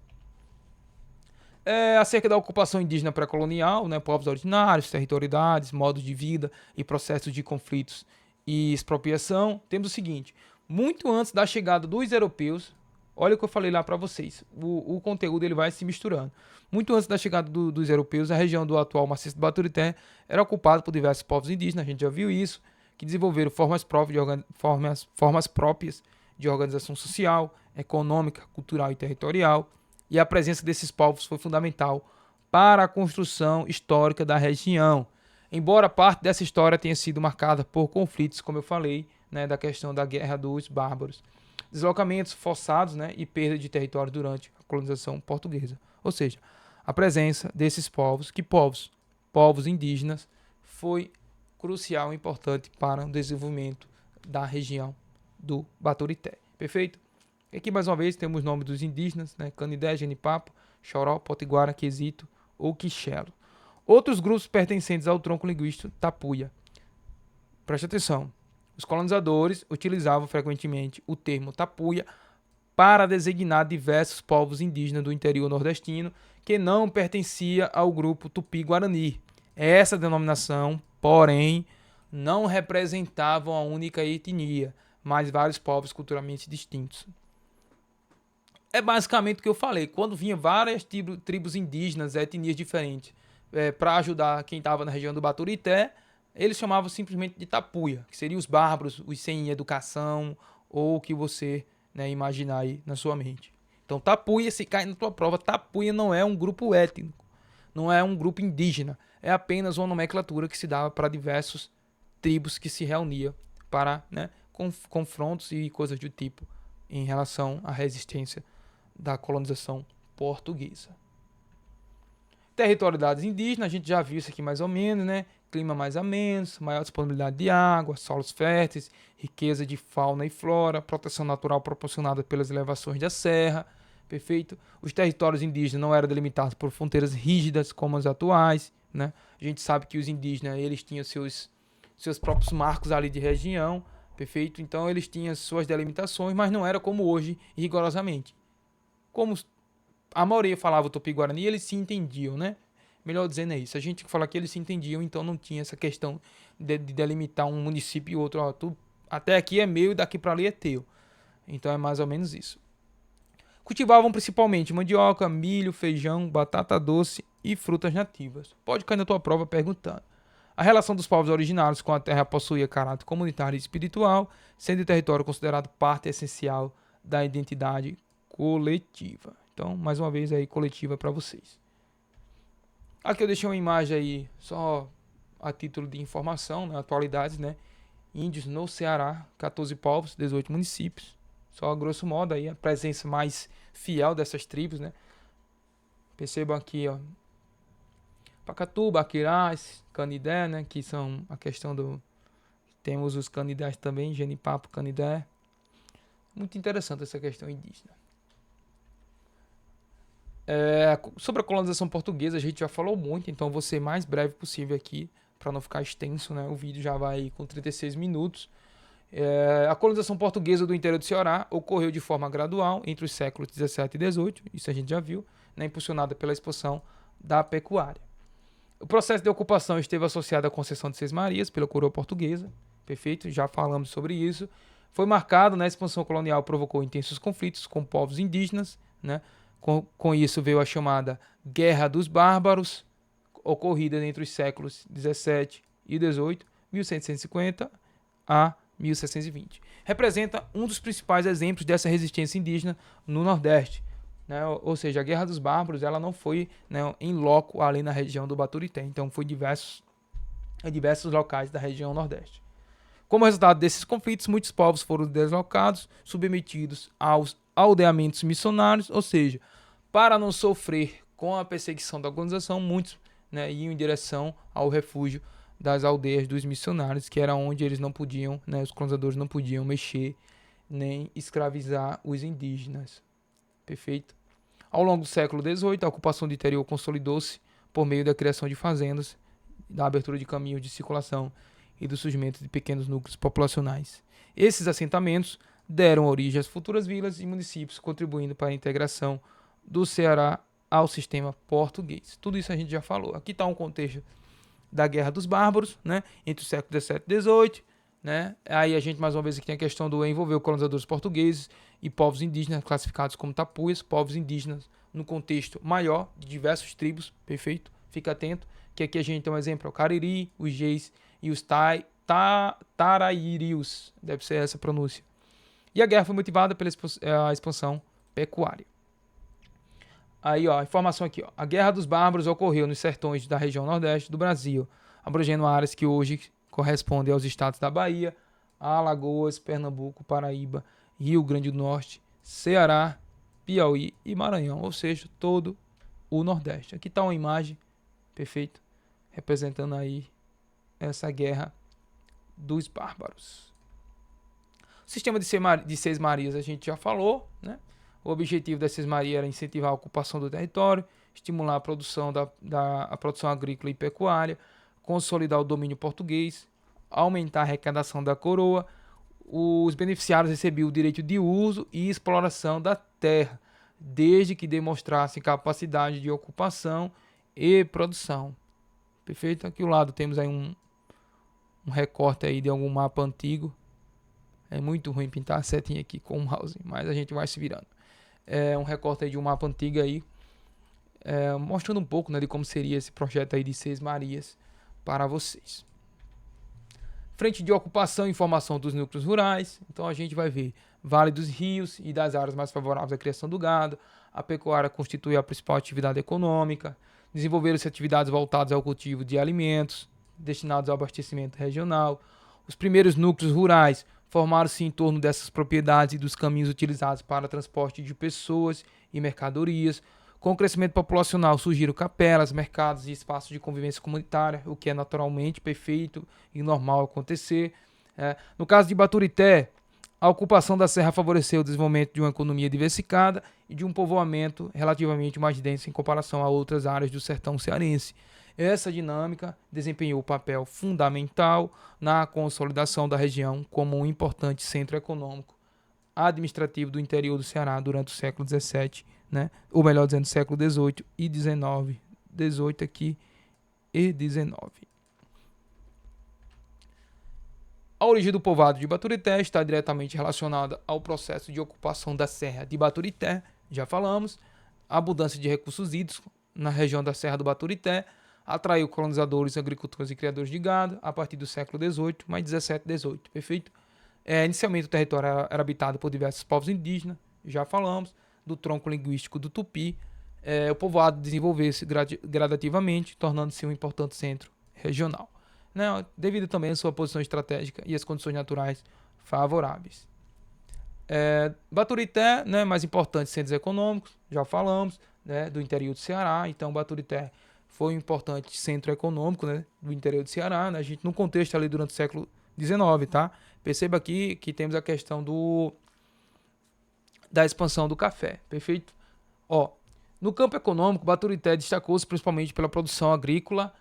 Acerca da ocupação indígena pré-colonial, né, povos originários, territorialidades, modos de vida e processos de conflitos e expropriação, temos o seguinte: muito antes da chegada dos europeus, olha o que eu falei lá para vocês, o conteúdo ele vai se misturando. Muito antes da chegada dos europeus, a região do atual maciço do Baturité era ocupada por diversos povos indígenas, a gente já viu isso, que desenvolveram formas próprias de organização social, econômica, cultural e territorial, e a presença desses povos foi fundamental para a construção histórica da região. Embora parte dessa história tenha sido marcada por conflitos, como eu falei, né, da questão da Guerra dos Bárbaros, deslocamentos forçados, né, e perda de território durante a colonização portuguesa. Ou seja, a presença desses povos, povos indígenas, foi crucial e importante para o desenvolvimento da região do Baturité. Perfeito? Aqui mais uma vez temos os nomes dos indígenas, né? Canidé, Genipapo, Choró, Potiguara, Quesito ou Quixelo. Outros grupos pertencentes ao tronco linguístico Tapuia. Preste atenção. Os colonizadores utilizavam frequentemente o termo Tapuia para designar diversos povos indígenas do interior nordestino que não pertencia ao grupo Tupi-Guarani. Essa denominação, porém, não representava uma única etnia, mas vários povos culturalmente distintos. É basicamente o que eu falei. Quando vinha várias tribos indígenas, etnias diferentes, para ajudar quem estava na região do Baturité, eles chamavam simplesmente de Tapuia, que seriam os bárbaros, os sem educação, ou o que você, né, imaginar aí na sua mente. Então, Tapuia, se cai na tua prova, Tapuia não é um grupo étnico, não é um grupo indígena, é apenas uma nomenclatura que se dava para diversos tribos que se reuniam para, né, confrontos e coisas do tipo em relação à resistência da colonização portuguesa. Territorialidades indígenas, a gente já viu isso aqui mais ou menos, né? Clima mais ameno, maior disponibilidade de água, solos férteis, riqueza de fauna e flora, proteção natural proporcionada pelas elevações da serra, perfeito? Os territórios indígenas não eram delimitados por fronteiras rígidas como as atuais, né? A gente sabe que os indígenas, eles tinham seus próprios marcos ali de região, perfeito? Então eles tinham suas delimitações, mas não era como hoje, rigorosamente. Como a maioria falava o Tupi-Guarani, eles se entendiam, né? Melhor dizendo é isso. A gente fala que eles se entendiam, então não tinha essa questão de delimitar um município e outro. Ó, até aqui é meu e daqui para ali é teu. Então é mais ou menos isso. Cultivavam principalmente mandioca, milho, feijão, batata doce e frutas nativas. Pode cair na tua prova perguntando. A relação dos povos originários com a terra possuía caráter comunitário e espiritual, sendo o território considerado parte essencial da identidade coletiva. Então, mais uma vez aí, coletiva para vocês. Aqui eu deixei uma imagem aí, só a título de informação, né, atualidades, né? Índios no Ceará, 14 povos, 18 municípios. Só a grosso modo aí, a presença mais fiel dessas tribos, né? Percebam aqui, ó. Pacatuba, Aquirás, Canidé, né? Que são a questão do... Temos os canidés também, Genipapo, Canidé. Muito interessante essa questão indígena. Sobre a colonização portuguesa a gente já falou muito, então vou ser mais breve possível aqui, para não ficar extenso, né? O vídeo já vai com 36 minutos. A colonização portuguesa do interior do Ceará ocorreu de forma gradual entre os séculos 17 e 18, isso a gente já viu, né? Impulsionada pela expansão da pecuária. O processo de ocupação esteve associado à concessão de Seis Marias pela coroa portuguesa, perfeito? Já falamos sobre isso. Foi marcado, né? A expansão colonial provocou intensos conflitos com povos indígenas, né? Com isso veio a chamada Guerra dos Bárbaros, ocorrida entre os séculos 17 e 18, 1750 a 1720. Representa um dos principais exemplos dessa resistência indígena no Nordeste, né? Ou seja, a Guerra dos Bárbaros ela não foi, né, em loco ali na região do Baturité, então foi em diversos locais da região Nordeste. Como resultado desses conflitos, muitos povos foram deslocados, submetidos aos aldeamentos missionários, ou seja, para não sofrer com a perseguição da colonização, muitos, né, iam em direção ao refúgio das aldeias dos missionários, que era onde eles não podiam, né, os colonizadores não podiam mexer nem escravizar os indígenas. Perfeito? Ao longo do século XVIII, a ocupação do interior consolidou-se por meio da criação de fazendas, da abertura de caminhos de circulação e do surgimento de pequenos núcleos populacionais. Esses assentamentos deram origem às futuras vilas e municípios, contribuindo para a integração do Ceará ao sistema português. Tudo isso a gente já falou. Aqui está um contexto da Guerra dos Bárbaros, né, entre o século XVII e XVIII. Né? Aí a gente mais uma vez aqui tem a questão do envolver colonizadores portugueses e povos indígenas classificados como tapuias, povos indígenas no contexto maior de diversas tribos, perfeito? Fica atento, que aqui a gente tem um exemplo, o Cariri, os Geis e os Tarairius, deve ser essa a pronúncia. E a guerra foi motivada pela expansão pecuária. Aí, ó, a informação aqui, ó. A Guerra dos Bárbaros ocorreu nos sertões da região nordeste do Brasil, abrangendo áreas que hoje correspondem aos estados da Bahia, Alagoas, Pernambuco, Paraíba, Rio Grande do Norte, Ceará, Piauí e Maranhão, ou seja, todo o Nordeste. Aqui está uma imagem, perfeito, representando aí essa Guerra dos Bárbaros. O sistema de Seis Marias a gente já falou, né? O objetivo das Seis Marias era incentivar a ocupação do território, estimular a produção, a produção agrícola e pecuária, consolidar o domínio português, aumentar a arrecadação da coroa. Os beneficiários recebiam o direito de uso e exploração da terra, desde que demonstrassem capacidade de ocupação e produção. Perfeito? Aqui ao lado temos aí um recorte aí de algum mapa antigo. É muito ruim pintar a setinha aqui com o mouse, mas a gente vai se virando. É um recorte aí de um mapa antigo aí, mostrando um pouco, né, de como seria esse projeto aí de Seis Marias para vocês. Frente de ocupação e formação dos núcleos rurais. Então a gente vai ver Vale dos Rios e das áreas mais favoráveis à criação do gado. A pecuária constitui a principal atividade econômica. Desenvolveram-se atividades voltadas ao cultivo de alimentos destinados ao abastecimento regional. Os primeiros núcleos rurais formaram-se em torno dessas propriedades e dos caminhos utilizados para transporte de pessoas e mercadorias. Com o crescimento populacional surgiram capelas, mercados e espaços de convivência comunitária, o que é naturalmente perfeito e normal acontecer. No caso de Baturité, a ocupação da serra favoreceu o desenvolvimento de uma economia diversificada e de um povoamento relativamente mais denso em comparação a outras áreas do sertão cearense. Essa dinâmica desempenhou um papel fundamental na consolidação da região como um importante centro econômico administrativo do interior do Ceará durante o século XVII, né? Ou melhor dizendo, século XVIII e XIX. 18 aqui e 19. A origem do povoado de Baturité está diretamente relacionada ao processo de ocupação da Serra de Baturité, já falamos. A abundância de recursos hídricos na região da Serra do Baturité atraiu colonizadores, agricultores e criadores de gado a partir do século XVIII, mais 17 e 18, perfeito? Inicialmente o território era habitado por diversos povos indígenas, já falamos, do tronco linguístico do Tupi. O povoado desenvolveu-se gradativamente, tornando-se um importante centro regional, né, devido também à sua posição estratégica e às condições naturais favoráveis. Baturité, né, mais importantes centros econômicos, já falamos, né, do interior do Ceará. Então Baturité foi um importante centro econômico, né, do interior do Ceará, né, a gente no contexto ali durante o século XIX, tá? Perceba aqui que temos a questão da expansão do café, perfeito? No campo econômico, Baturité destacou-se principalmente pela produção agrícola,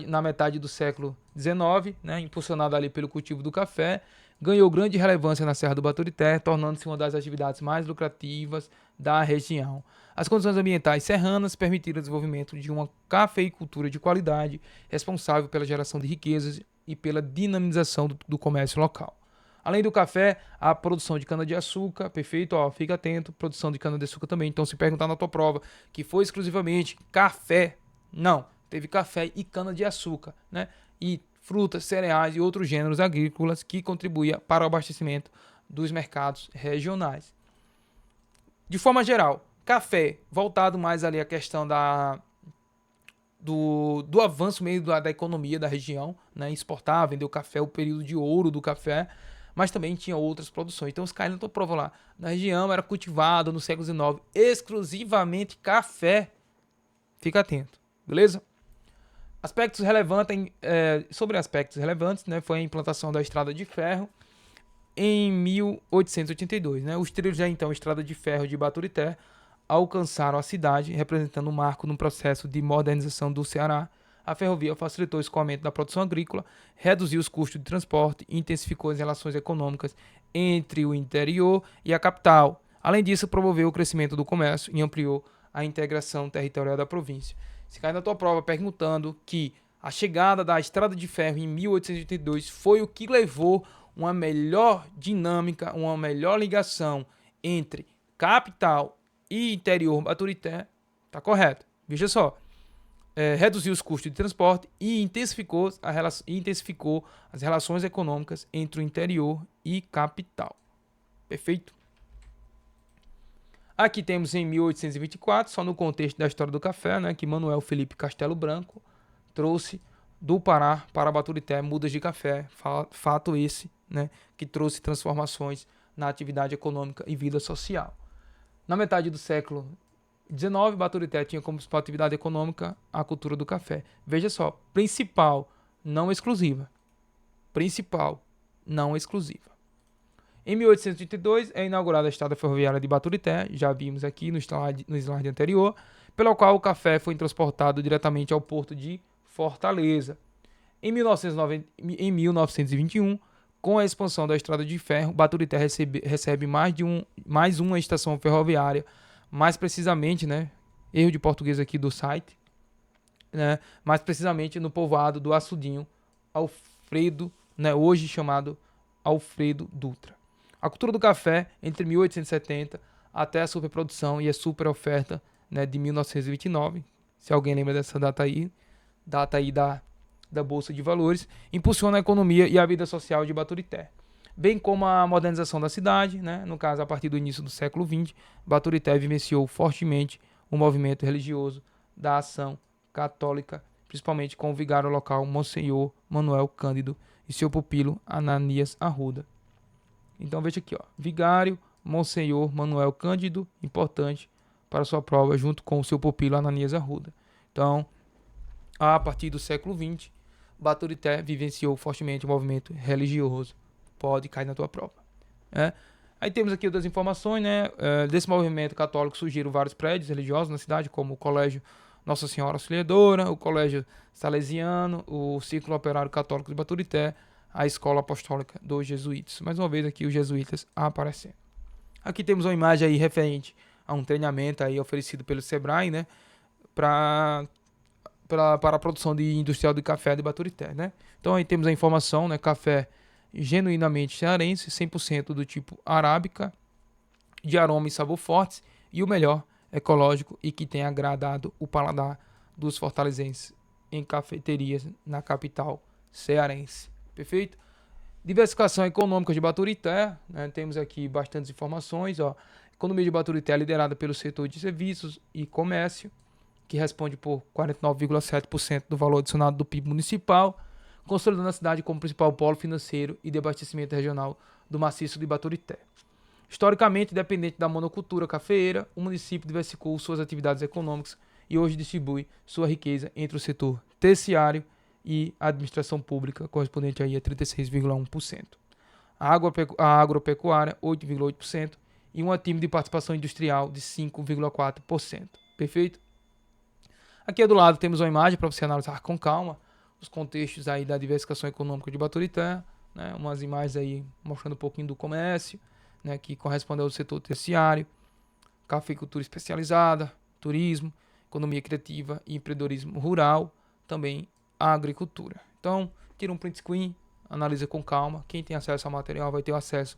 na metade do século XIX, né, impulsionada ali pelo cultivo do café. Ganhou grande relevância na Serra do Baturité, tornando-se uma das atividades mais lucrativas da região. As condições ambientais serranas permitiram o desenvolvimento de uma cafeicultura de qualidade, responsável pela geração de riquezas e pela dinamização do comércio local. Além do café, a produção de cana-de-açúcar, perfeito, fica atento, produção de cana-de-açúcar também. Então, se perguntar na tua prova que foi exclusivamente café, não, teve café e cana-de-açúcar, né? E frutas, cereais e outros gêneros agrícolas que contribuíam para o abastecimento dos mercados regionais. De forma geral, café, voltado mais ali à questão do avanço meio da economia da região, né? Exportar, vender o café, o período de ouro do café, mas também tinha outras produções. Então, os caras não prova lá. Na região era cultivado no século XIX exclusivamente café. Fica atento, beleza? Aspectos relevantes, sobre aspectos relevantes, né, foi a implantação da estrada de ferro em 1882. Né? Os trilhos da então estrada de ferro de Baturité alcançaram a cidade, representando um marco no processo de modernização do Ceará. A ferrovia facilitou o escoamento da produção agrícola, reduziu os custos de transporte e intensificou as relações econômicas entre o interior e a capital. Além disso, promoveu o crescimento do comércio e ampliou a integração territorial da província. Se cai na tua prova perguntando que a chegada da estrada de ferro em 1882 foi o que levou uma melhor dinâmica, uma melhor ligação entre capital e interior Baturité, tá correto. Veja só, reduziu os custos de transporte e intensificou as relações econômicas entre o interior e capital. Perfeito? Aqui temos em 1824, só no contexto da história do café, né, que Manuel Felipe Castelo Branco trouxe do Pará para Baturité mudas de café, fato esse, né, que trouxe transformações na atividade econômica e vida social. Na metade do século XIX, Baturité tinha como principal atividade econômica a cultura do café. Veja só, principal, não exclusiva. Principal, não exclusiva. Em 1832 é inaugurada a estrada ferroviária de Baturité, já vimos aqui no slide anterior, pela qual o café foi transportado diretamente ao porto de Fortaleza. Em 1921, com a expansão da estrada de ferro, Baturité recebe mais uma estação ferroviária, mais precisamente, né, erro de português aqui do site, né, mais precisamente no povoado do Açudinho, Alfredo, né, hoje chamado Alfredo Dutra. A cultura do café, entre 1870 até a superprodução e a superoferta, né, de 1929, se alguém lembra dessa data aí da Bolsa de Valores, impulsiona a economia e a vida social de Baturité, bem como a modernização da cidade, né, no caso a partir do início do século XX, Baturité vivenciou fortemente o movimento religioso da ação católica, principalmente com o vigário local Monsenhor Manuel Cândido e seu pupilo Ananias Arruda. Então veja aqui, vigário Monsenhor Manuel Cândido, importante para sua prova, junto com o seu pupilo Ananias Arruda. Então, a partir do século XX, Baturité vivenciou fortemente o movimento religioso. Pode cair na tua prova. Aí temos aqui outras informações, né? Desse movimento católico surgiram vários prédios religiosos na cidade, como o Colégio Nossa Senhora Auxiliadora, o Colégio Salesiano, o Círculo Operário Católico de Baturité, a Escola Apostólica dos Jesuítas. Mais uma vez aqui os jesuítas aparecendo. Aqui temos uma imagem aí referente a um treinamento aí oferecido pelo Sebrae, né, para a produção de industrial de café de Baturité, né? Então aí temos a informação, né, café genuinamente cearense, 100% do tipo arábica, de aroma e sabor fortes, e o melhor, ecológico e que tem agradado o paladar dos fortalezenses em cafeterias na capital cearense. Perfeito? Diversificação econômica de Baturité, né? Temos aqui bastantes informações. Ó. A economia de Baturité é liderada pelo setor de serviços e comércio, que responde por 49,7% do valor adicionado do PIB municipal, consolidando a cidade como principal polo financeiro e de abastecimento regional do maciço de Baturité. Historicamente dependente da monocultura cafeeira, o município diversificou suas atividades econômicas e hoje distribui sua riqueza entre o setor terciário e a administração pública, correspondente aí a 36,1%. A agropecuária, 8,8%, e um time de participação industrial de 5,4%. Perfeito? Aqui do lado temos uma imagem para você analisar com calma os contextos aí da diversificação econômica de Baturité, né? Umas imagens aí mostrando um pouquinho do comércio, né, que corresponde ao setor terciário, cafeicultura especializada, turismo, economia criativa e empreendedorismo rural, também a agricultura. Então, tira um print screen, analisa com calma. Quem tem acesso ao material vai ter acesso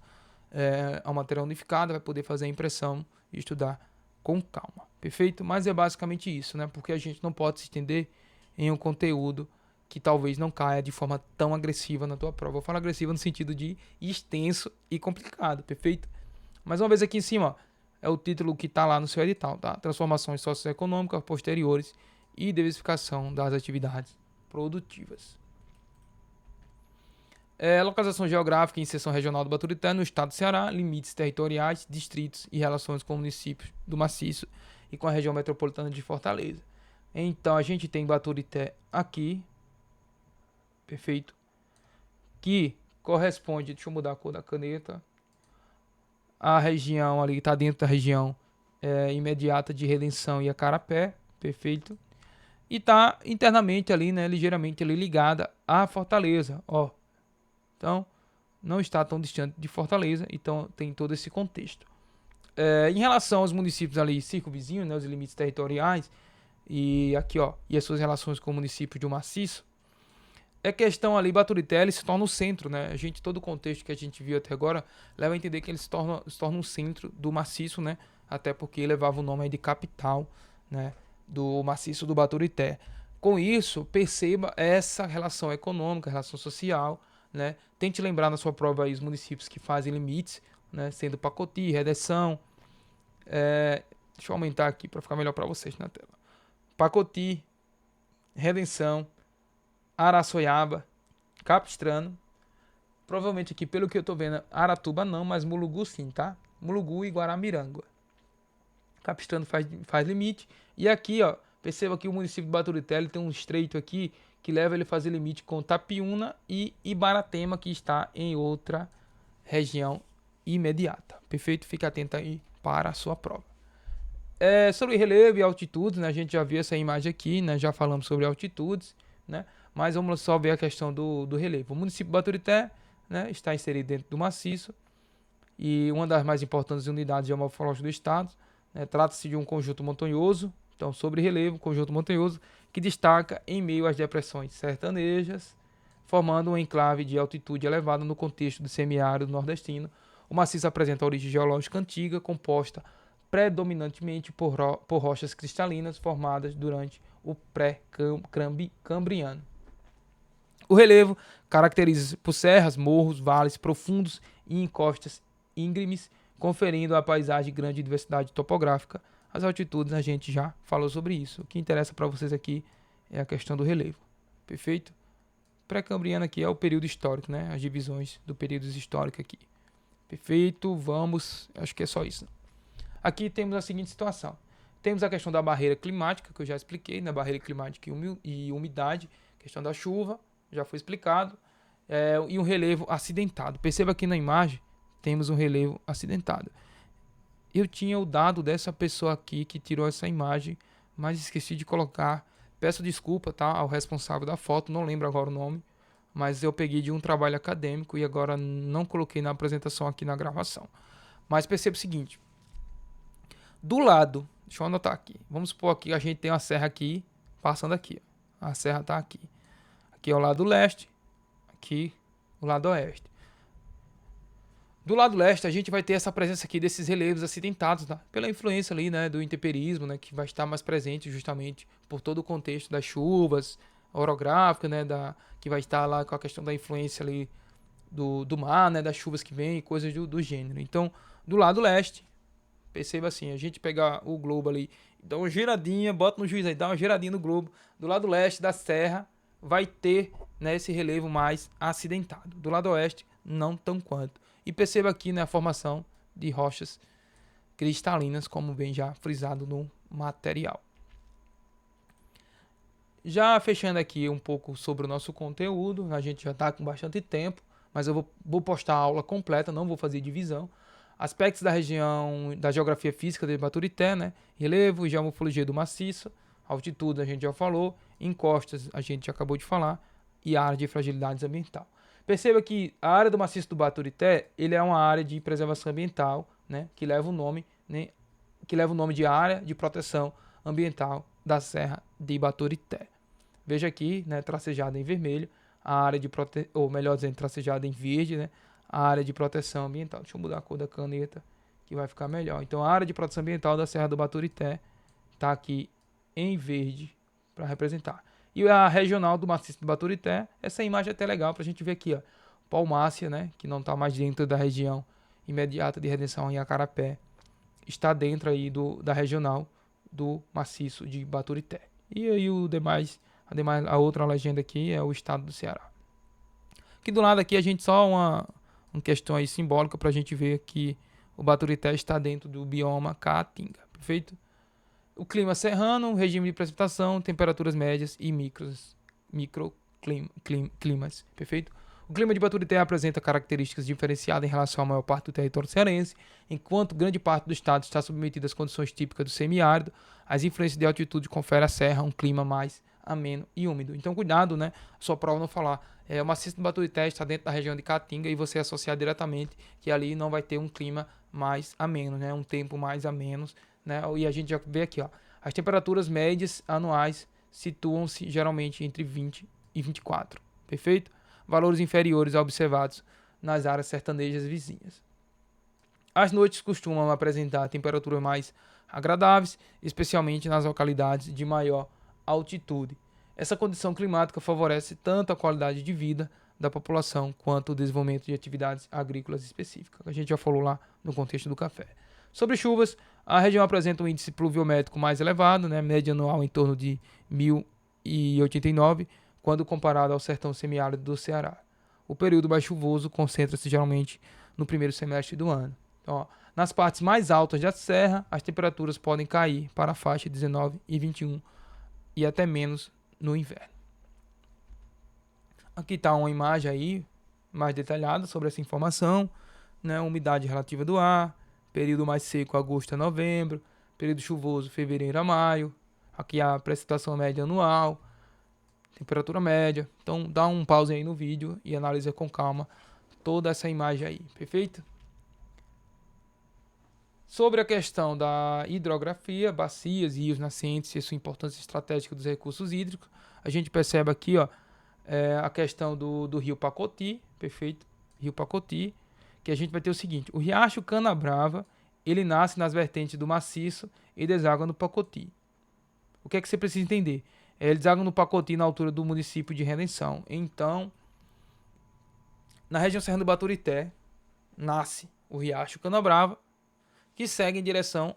ao material unificado, vai poder fazer a impressão e estudar com calma. Perfeito? Mas é basicamente isso, né? Porque a gente não pode se estender em um conteúdo que talvez não caia de forma tão agressiva na tua prova. Eu falo agressiva no sentido de extenso e complicado, perfeito? Mais uma vez aqui em cima, ó, é o título que está lá no seu edital, tá? Transformações socioeconômicas posteriores e diversificação das atividades produtivas. Localização geográfica e inserção regional do Baturité no estado do Ceará, limites territoriais, distritos e relações com municípios do maciço e com a região metropolitana de Fortaleza. Então a gente tem Baturité aqui, perfeito, que corresponde, deixa eu mudar a cor da caneta, a região ali está dentro da região imediata de Redenção e Acarapé, perfeito, e está internamente ali, né, ligeiramente ali ligada a Fortaleza, ó. Então não está tão distante de Fortaleza, então tem todo esse contexto. Em relação aos municípios ali circunvizinhos, né, os limites territoriais e aqui, ó, e as suas relações com o município de Maciço, é questão ali, Baturité, ele se torna o centro, né? Todo o contexto que a gente viu até agora leva a entender que ele se torna um centro do maciço, né? Até porque levava o nome aí de capital, né? Do maciço do Baturité. Com isso, perceba essa relação econômica, relação social, né? Tente lembrar na sua prova aí os municípios que fazem limites, né? Sendo Pacoti, Redenção. Deixa eu aumentar aqui para ficar melhor para vocês na tela. Pacoti, Redenção, Araçoiaba, Capistrano, provavelmente aqui, pelo que eu tô vendo, Aratuba não, mas Mulugu sim, tá? Mulugu e Guaramiranga. Capistrano faz limite. E aqui, ó, perceba que o município de Baturité ele tem um estreito aqui que leva ele a fazer limite com Tapiúna e Ibaratema, que está em outra região imediata. Perfeito? Fique atento aí para a sua prova. Sobre relevo e altitudes, né? A gente já viu essa imagem aqui, né? Já falamos sobre altitudes, né? Mas vamos só ver a questão do relevo. O município de Baturité, né, está inserido dentro do maciço e uma das mais importantes unidades geomorfológicas do estado. Né, trata-se de um conjunto montanhoso, então sobre relevo, conjunto montanhoso, que destaca em meio às depressões sertanejas, formando um enclave de altitude elevada no contexto do semiárido nordestino. O maciço apresenta origem geológica antiga, composta predominantemente por rochas cristalinas formadas durante o pré-cambriano. O relevo caracteriza-se por serras, morros, vales profundos e encostas íngremes, conferindo à paisagem grande diversidade topográfica. As altitudes a gente já falou sobre isso. O que interessa para vocês aqui é a questão do relevo. Perfeito? Pré-cambriano aqui é o período histórico, né? As divisões do período histórico aqui. Perfeito? Vamos. Acho que é só isso. Aqui temos a seguinte situação. Temos a questão da barreira climática, que eu já expliquei, né? Barreira climática e umidade, questão da chuva, já foi explicado, e um relevo acidentado. Perceba aqui na imagem, temos um relevo acidentado. Eu tinha o dado dessa pessoa aqui que tirou essa imagem, mas esqueci de colocar. Peço desculpa, tá, ao responsável da foto, não lembro agora o nome, mas eu peguei de um trabalho acadêmico e agora não coloquei na apresentação aqui na gravação. Mas perceba o seguinte, do lado, deixa eu anotar aqui, vamos supor que a gente tem uma serra aqui, passando aqui, ó. A serra está aqui. Aqui é o lado leste, aqui o lado oeste. Do lado leste, a gente vai ter essa presença aqui desses relevos acidentados, tá? Pela influência ali, né, do intemperismo, né, que vai estar mais presente justamente por todo o contexto das chuvas orográficas, né, que vai estar lá com a questão da influência ali do mar, né, das chuvas que vem, coisas do gênero. Então, do lado leste, perceba assim, a gente pegar o globo ali, dá uma giradinha, bota no juiz aí, dá uma giradinha no globo, do lado leste da serra vai ter, né, esse relevo mais acidentado. Do lado oeste, não tão quanto. E perceba aqui, né, a formação de rochas cristalinas, como bem já frisado no material. Já fechando aqui um pouco sobre o nosso conteúdo, a gente já está com bastante tempo, mas eu vou postar a aula completa, não vou fazer divisão. Aspectos da região, da geografia física de Baturité, né? Relevo, geomorfologia do maciço, altitude a gente já falou, encostas a gente já acabou de falar, e área de fragilidade ambiental. Perceba que a área do maciço do Baturité, ele é uma área de preservação ambiental, né, que leva o nome, né, de área de proteção ambiental da Serra de Baturité. Veja aqui, né, tracejada em vermelho, a área de ou melhor dizendo, tracejada em verde, né, a área de proteção ambiental. Deixa eu mudar a cor da caneta, que vai ficar melhor. Então, a área de proteção ambiental da Serra do Baturité está aqui em verde para representar. E a regional do maciço do Baturité, essa imagem é até legal para a gente ver aqui, ó. Palmácia, né, que não está mais dentro da região imediata de Redenção em Acarapé, está dentro aí da regional do maciço de Baturité. E aí a outra legenda aqui é o estado do Ceará. Aqui do lado aqui a gente só uma questão aí simbólica para a gente ver que o Baturité está dentro do bioma Caatinga, perfeito? O clima serrano, regime de precipitação, temperaturas médias e microclimas, perfeito? O clima de Baturité apresenta características diferenciadas em relação à maior parte do território cearense, enquanto grande parte do estado está submetida às condições típicas do semiárido, as influências de altitude conferem à serra um clima mais ameno e úmido. Então, cuidado, né? Sua prova não falar, o maciço do Baturité está dentro da região de Caatinga e você associar diretamente que ali não vai ter um clima mais ameno, né? Um tempo mais ameno, né? E a gente já vê aqui, ó, as temperaturas médias anuais situam-se geralmente entre 20 e 24, perfeito? Valores inferiores a observados nas áreas sertanejas vizinhas. As noites costumam apresentar temperaturas mais agradáveis, especialmente nas localidades de maior altitude. Essa condição climática favorece tanto a qualidade de vida da população quanto o desenvolvimento de atividades agrícolas específicas. A gente já falou lá no contexto do café. Sobre chuvas, a região apresenta um índice pluviométrico mais elevado, né, média anual em torno de 1.089, quando comparado ao sertão semiárido do Ceará. O período mais chuvoso concentra-se geralmente no primeiro semestre do ano. Então, ó, nas partes mais altas da serra, as temperaturas podem cair para a faixa de 19 e 21 e até menos no inverno. Aqui está uma imagem aí mais detalhada sobre essa informação, né? Umidade relativa do ar, período mais seco agosto a novembro, período chuvoso fevereiro a maio, aqui a precipitação média anual, temperatura média. Então dá um pause aí no vídeo e analisa com calma toda essa imagem aí, perfeito? Sobre a questão da hidrografia, bacias, rios nascentes e sua importância estratégica dos recursos hídricos, a gente percebe aqui, ó, a questão do rio Pacoti, perfeito? Rio Pacoti, que a gente vai ter o seguinte, o riacho Canabrava, ele nasce nas vertentes do maciço e deságua no Pacoti. O que é que você precisa entender? Ele deságua no Pacoti na altura do município de Redenção. Então, na região serrana do Baturité, nasce o riacho Canabrava, que segue em direção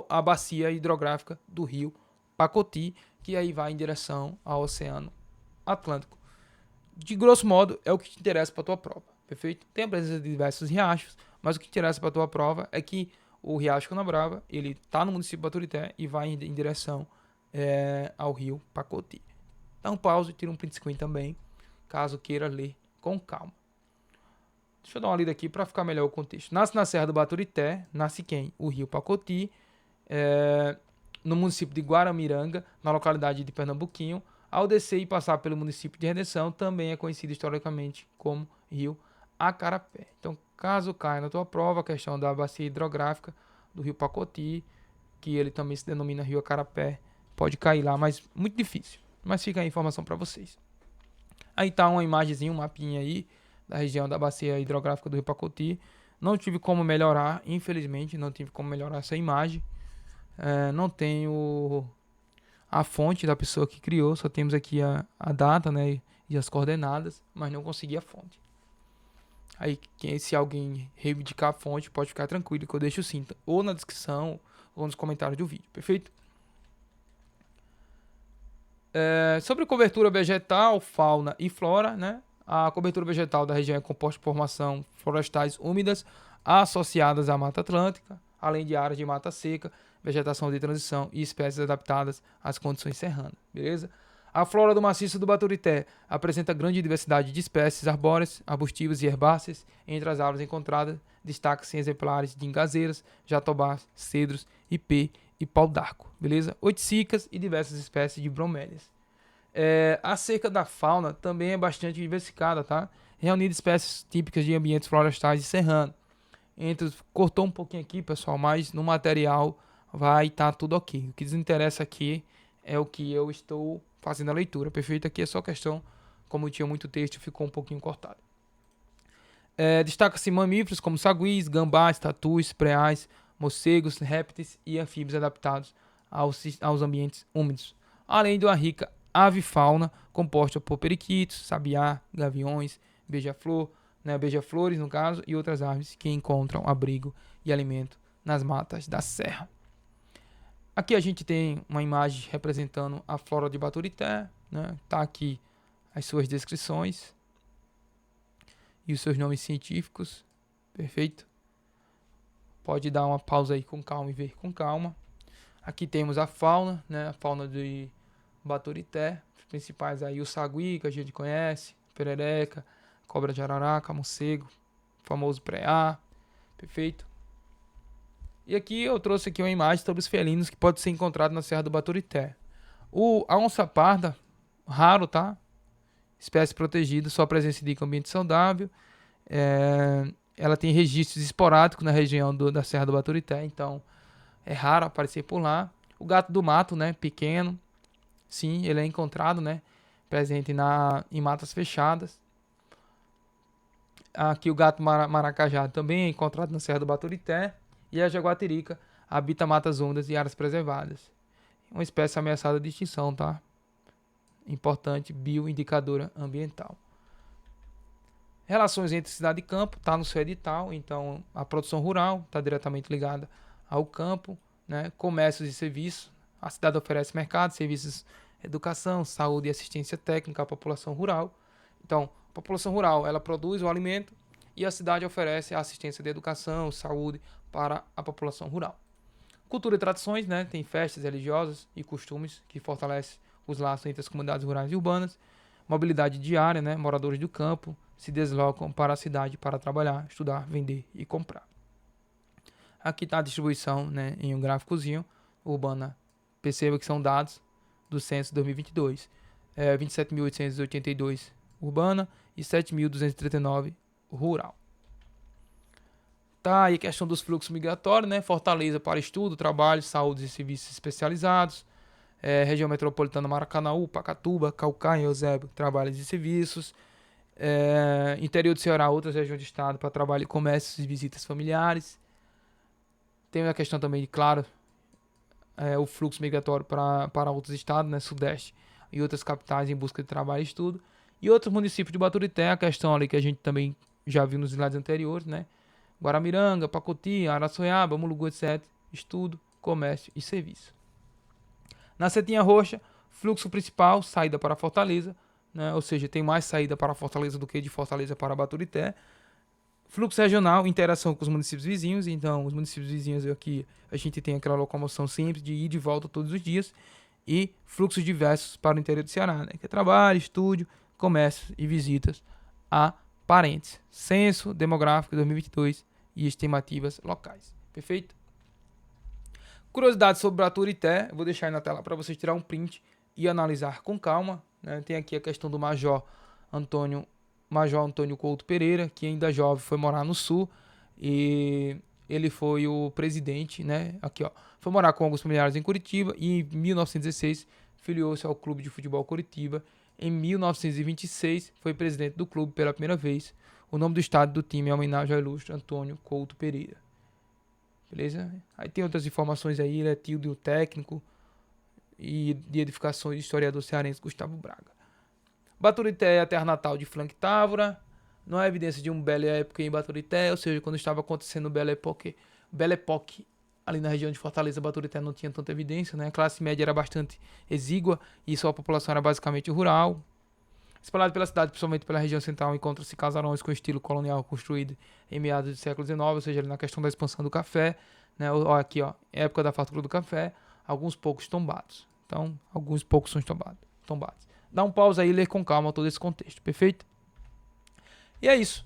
à bacia hidrográfica do rio Pacoti, que aí vai em direção ao Oceano Atlântico. De grosso modo, é o que te interessa para a tua prova, perfeito? Tem a presença de diversos riachos, mas o que te interessa para a tua prova é que o riacho Canabrava, ele está no município de Baturité e vai em direção ao rio Pacoti. Dá um pause, tira um print screen também, caso queira ler com calma. Deixa eu dar uma lida aqui para ficar melhor o contexto. Nasce na Serra do Baturité, nasce quem? O rio Pacoti. no município de Guaramiranga, na localidade de Pernambuquinho. Ao descer e passar pelo município de Redenção, também é conhecido historicamente como Rio Acarapé. Então, caso caia na tua prova a questão da bacia hidrográfica do Rio Pacoti, que ele também se denomina Rio Acarapé, pode cair lá, mas muito difícil. Mas fica a informação para vocês. Aí tá uma imagenzinha, um mapinha aí da região da bacia hidrográfica do Rio Pacoti. Não tive como melhorar, infelizmente, não tive como melhorar essa imagem. Não tenho a fonte da pessoa que criou, só temos aqui a data, né, e as coordenadas, mas não consegui a fonte. Aí, se alguém reivindicar a fonte, pode ficar tranquilo que eu deixo sim, ou na descrição, ou nos comentários do vídeo, perfeito? Sobre cobertura vegetal, fauna e flora, né? A cobertura vegetal da região é composta por formação florestais úmidas associadas à Mata Atlântica, além de áreas de mata seca, vegetação de transição e espécies adaptadas às condições serranas, beleza? A flora do maciço do Baturité apresenta grande diversidade de espécies arbóreas, arbustivas e herbáceas. Entre as árvores encontradas, destacam-se exemplares de ingazeiras, jatobás, cedros, ipê e pau-d'arco, beleza? Oiticicas e diversas espécies de bromélias. A cerca da fauna também é bastante diversificada, tá? Reunindo espécies típicas de ambientes florestais e serranos. Cortou um pouquinho aqui, pessoal, mas no material vai estar tudo ok. O que nos interessa aqui é o que eu estou fazendo a leitura, perfeito? Aqui é só questão, como tinha muito texto, ficou um pouquinho cortado. Destaca-se mamíferos como saguis, gambás, tatus, preais, morcegos, répteis e anfíbios adaptados aos ambientes úmidos. Além de uma rica avifauna composta por periquitos, sabiá, gaviões, beija-flor, né, beija-flores no caso, e outras aves que encontram abrigo e alimento nas matas da serra. Aqui a gente tem uma imagem representando a flora de Baturité, né? Tá aqui as suas descrições e os seus nomes científicos, perfeito? Pode dar uma pausa aí com calma e ver com calma. Aqui temos a fauna, né? A fauna de Baturité, os principais aí o sagui, que a gente conhece, perereca, cobra de araraca, morcego, famoso preá, perfeito? E aqui eu trouxe aqui uma imagem sobre os felinos que pode ser encontrado na Serra do Baturité. A onça parda, raro, tá? Espécie protegida, sua presença indica um ambiente saudável. Ela tem registros esporádicos na região da Serra do Baturité, então é raro aparecer por lá. O gato do mato, né? Pequeno, sim, ele é encontrado, né? Presente em matas fechadas. Aqui o gato maracajá também é encontrado na Serra do Baturité. E a jaguatirica habita matas úmidas e áreas preservadas. Uma espécie ameaçada de extinção, tá? Importante bioindicadora ambiental. Relações entre cidade e campo, tá no seu edital. Então, a produção rural está diretamente ligada ao campo, né? Comércios e serviços. A cidade oferece mercado, serviços, educação, saúde e assistência técnica à população rural. Então, a população rural, ela produz o alimento e a cidade oferece a assistência de educação, saúde para a população rural. Cultura e tradições, né? Tem festas religiosas e costumes que fortalecem os laços entre as comunidades rurais e urbanas. Mobilidade diária, né? Moradores do campo se deslocam para a cidade para trabalhar, estudar, vender e comprar. Aqui está a distribuição, né? Em um gráficozinho urbana. Perceba que são dados do censo 2022. 27.882 urbana e 7.239 rural. Tá aí a questão dos fluxos migratórios, né? Fortaleza para estudo, trabalho, saúde e serviços especializados. Região metropolitana Maracanaú, Pacatuba, Caucaia, Eusébio, trabalhos e serviços. Interior do Ceará, outras regiões do estado para trabalho, comércios e visitas familiares. Tem a questão também de, claro, o fluxo migratório para outros estados, né? Sudeste e outras capitais em busca de trabalho e estudo. E outros municípios de Baturité, a questão ali que a gente também já viu nos slides anteriores, né? Guaramiranga, Pacoti, Araçoiaba, Mulugu, etc. Estudo, comércio e serviço. Na setinha roxa, fluxo principal, saída para Fortaleza, né? Ou seja, tem mais saída para Fortaleza do que de Fortaleza para Baturité. Fluxo regional, interação com os municípios vizinhos. Então, os municípios vizinhos aqui, a gente tem aquela locomoção sempre de ir e de volta todos os dias. E fluxos diversos para o interior do Ceará, né? Que é trabalho, estúdio, comércio e visitas a parentes. Censo demográfico 2022 e estimativas locais. Perfeito? Curiosidades sobre Baturité, eu vou deixar aí na tela para vocês tirar um print e analisar com calma, né? Tem aqui a questão do Major Antônio Couto Pereira, que ainda jovem foi morar no Sul e ele foi o presidente, né? Aqui, ó. Foi morar com alguns familiares em Curitiba e em 1916 filiou-se ao Clube de Futebol Curitiba. Em 1926 foi presidente do clube pela primeira vez. O nome do estádio do time é homenagem ao ilustre Antônio Couto Pereira. Beleza? Aí tem outras informações aí, ele é tio do técnico e de edificações do historiador cearense Gustavo Braga. Baturité é a terra natal de Frank Távora. Não há evidência de um Belle Époque em Baturité, ou seja, quando estava acontecendo o Belle Époque ali na região de Fortaleza, Baturité não tinha tanta evidência, né? A classe média era bastante exígua e sua população era basicamente rural. Espalhado pela cidade, principalmente pela região central, encontram-se casarões com estilo colonial construído em meados do século XIX, ou seja, ali na questão da expansão do café, né? Aqui, ó, época da fartura do café, alguns poucos tombados. Então, alguns poucos são tombados. Dá um pause aí e lê com calma todo esse contexto, perfeito? E é isso.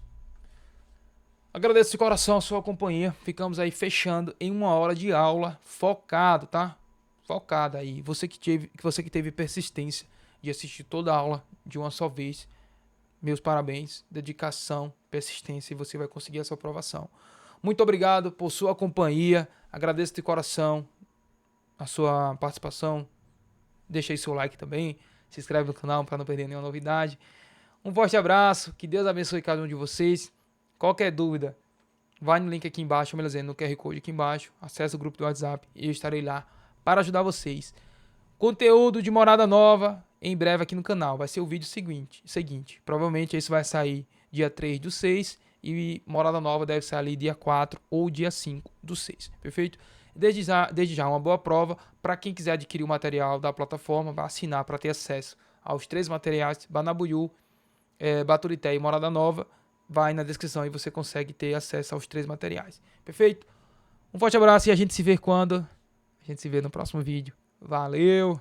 Agradeço de coração a sua companhia. Ficamos aí fechando em 1 hora de aula, focado, tá? Focado aí. Você que teve persistência de assistir toda a aula de uma só vez, meus parabéns, dedicação, persistência, e você vai conseguir essa aprovação. Muito obrigado por sua companhia. Agradeço de coração a sua participação. Deixa aí seu like também. Se inscreve no canal para não perder nenhuma novidade. Um forte abraço. Que Deus abençoe cada um de vocês. Qualquer dúvida, vai no link aqui embaixo, no QR Code aqui embaixo. Acesse o grupo do WhatsApp e eu estarei lá para ajudar vocês. Conteúdo de Morada Nova em breve aqui no canal. Vai ser o vídeo seguinte. Provavelmente esse vai sair dia 3/6 e Morada Nova deve sair ali dia 4 ou dia 5/6. Perfeito? Desde já uma boa prova para quem quiser adquirir o material da plataforma, vai assinar para ter acesso aos 3 materiais, Banabuiú, Baturité e Morada Nova. Vai na descrição e você consegue ter acesso aos 3 materiais. Perfeito? Um forte abraço e a gente se vê no próximo vídeo. Valeu!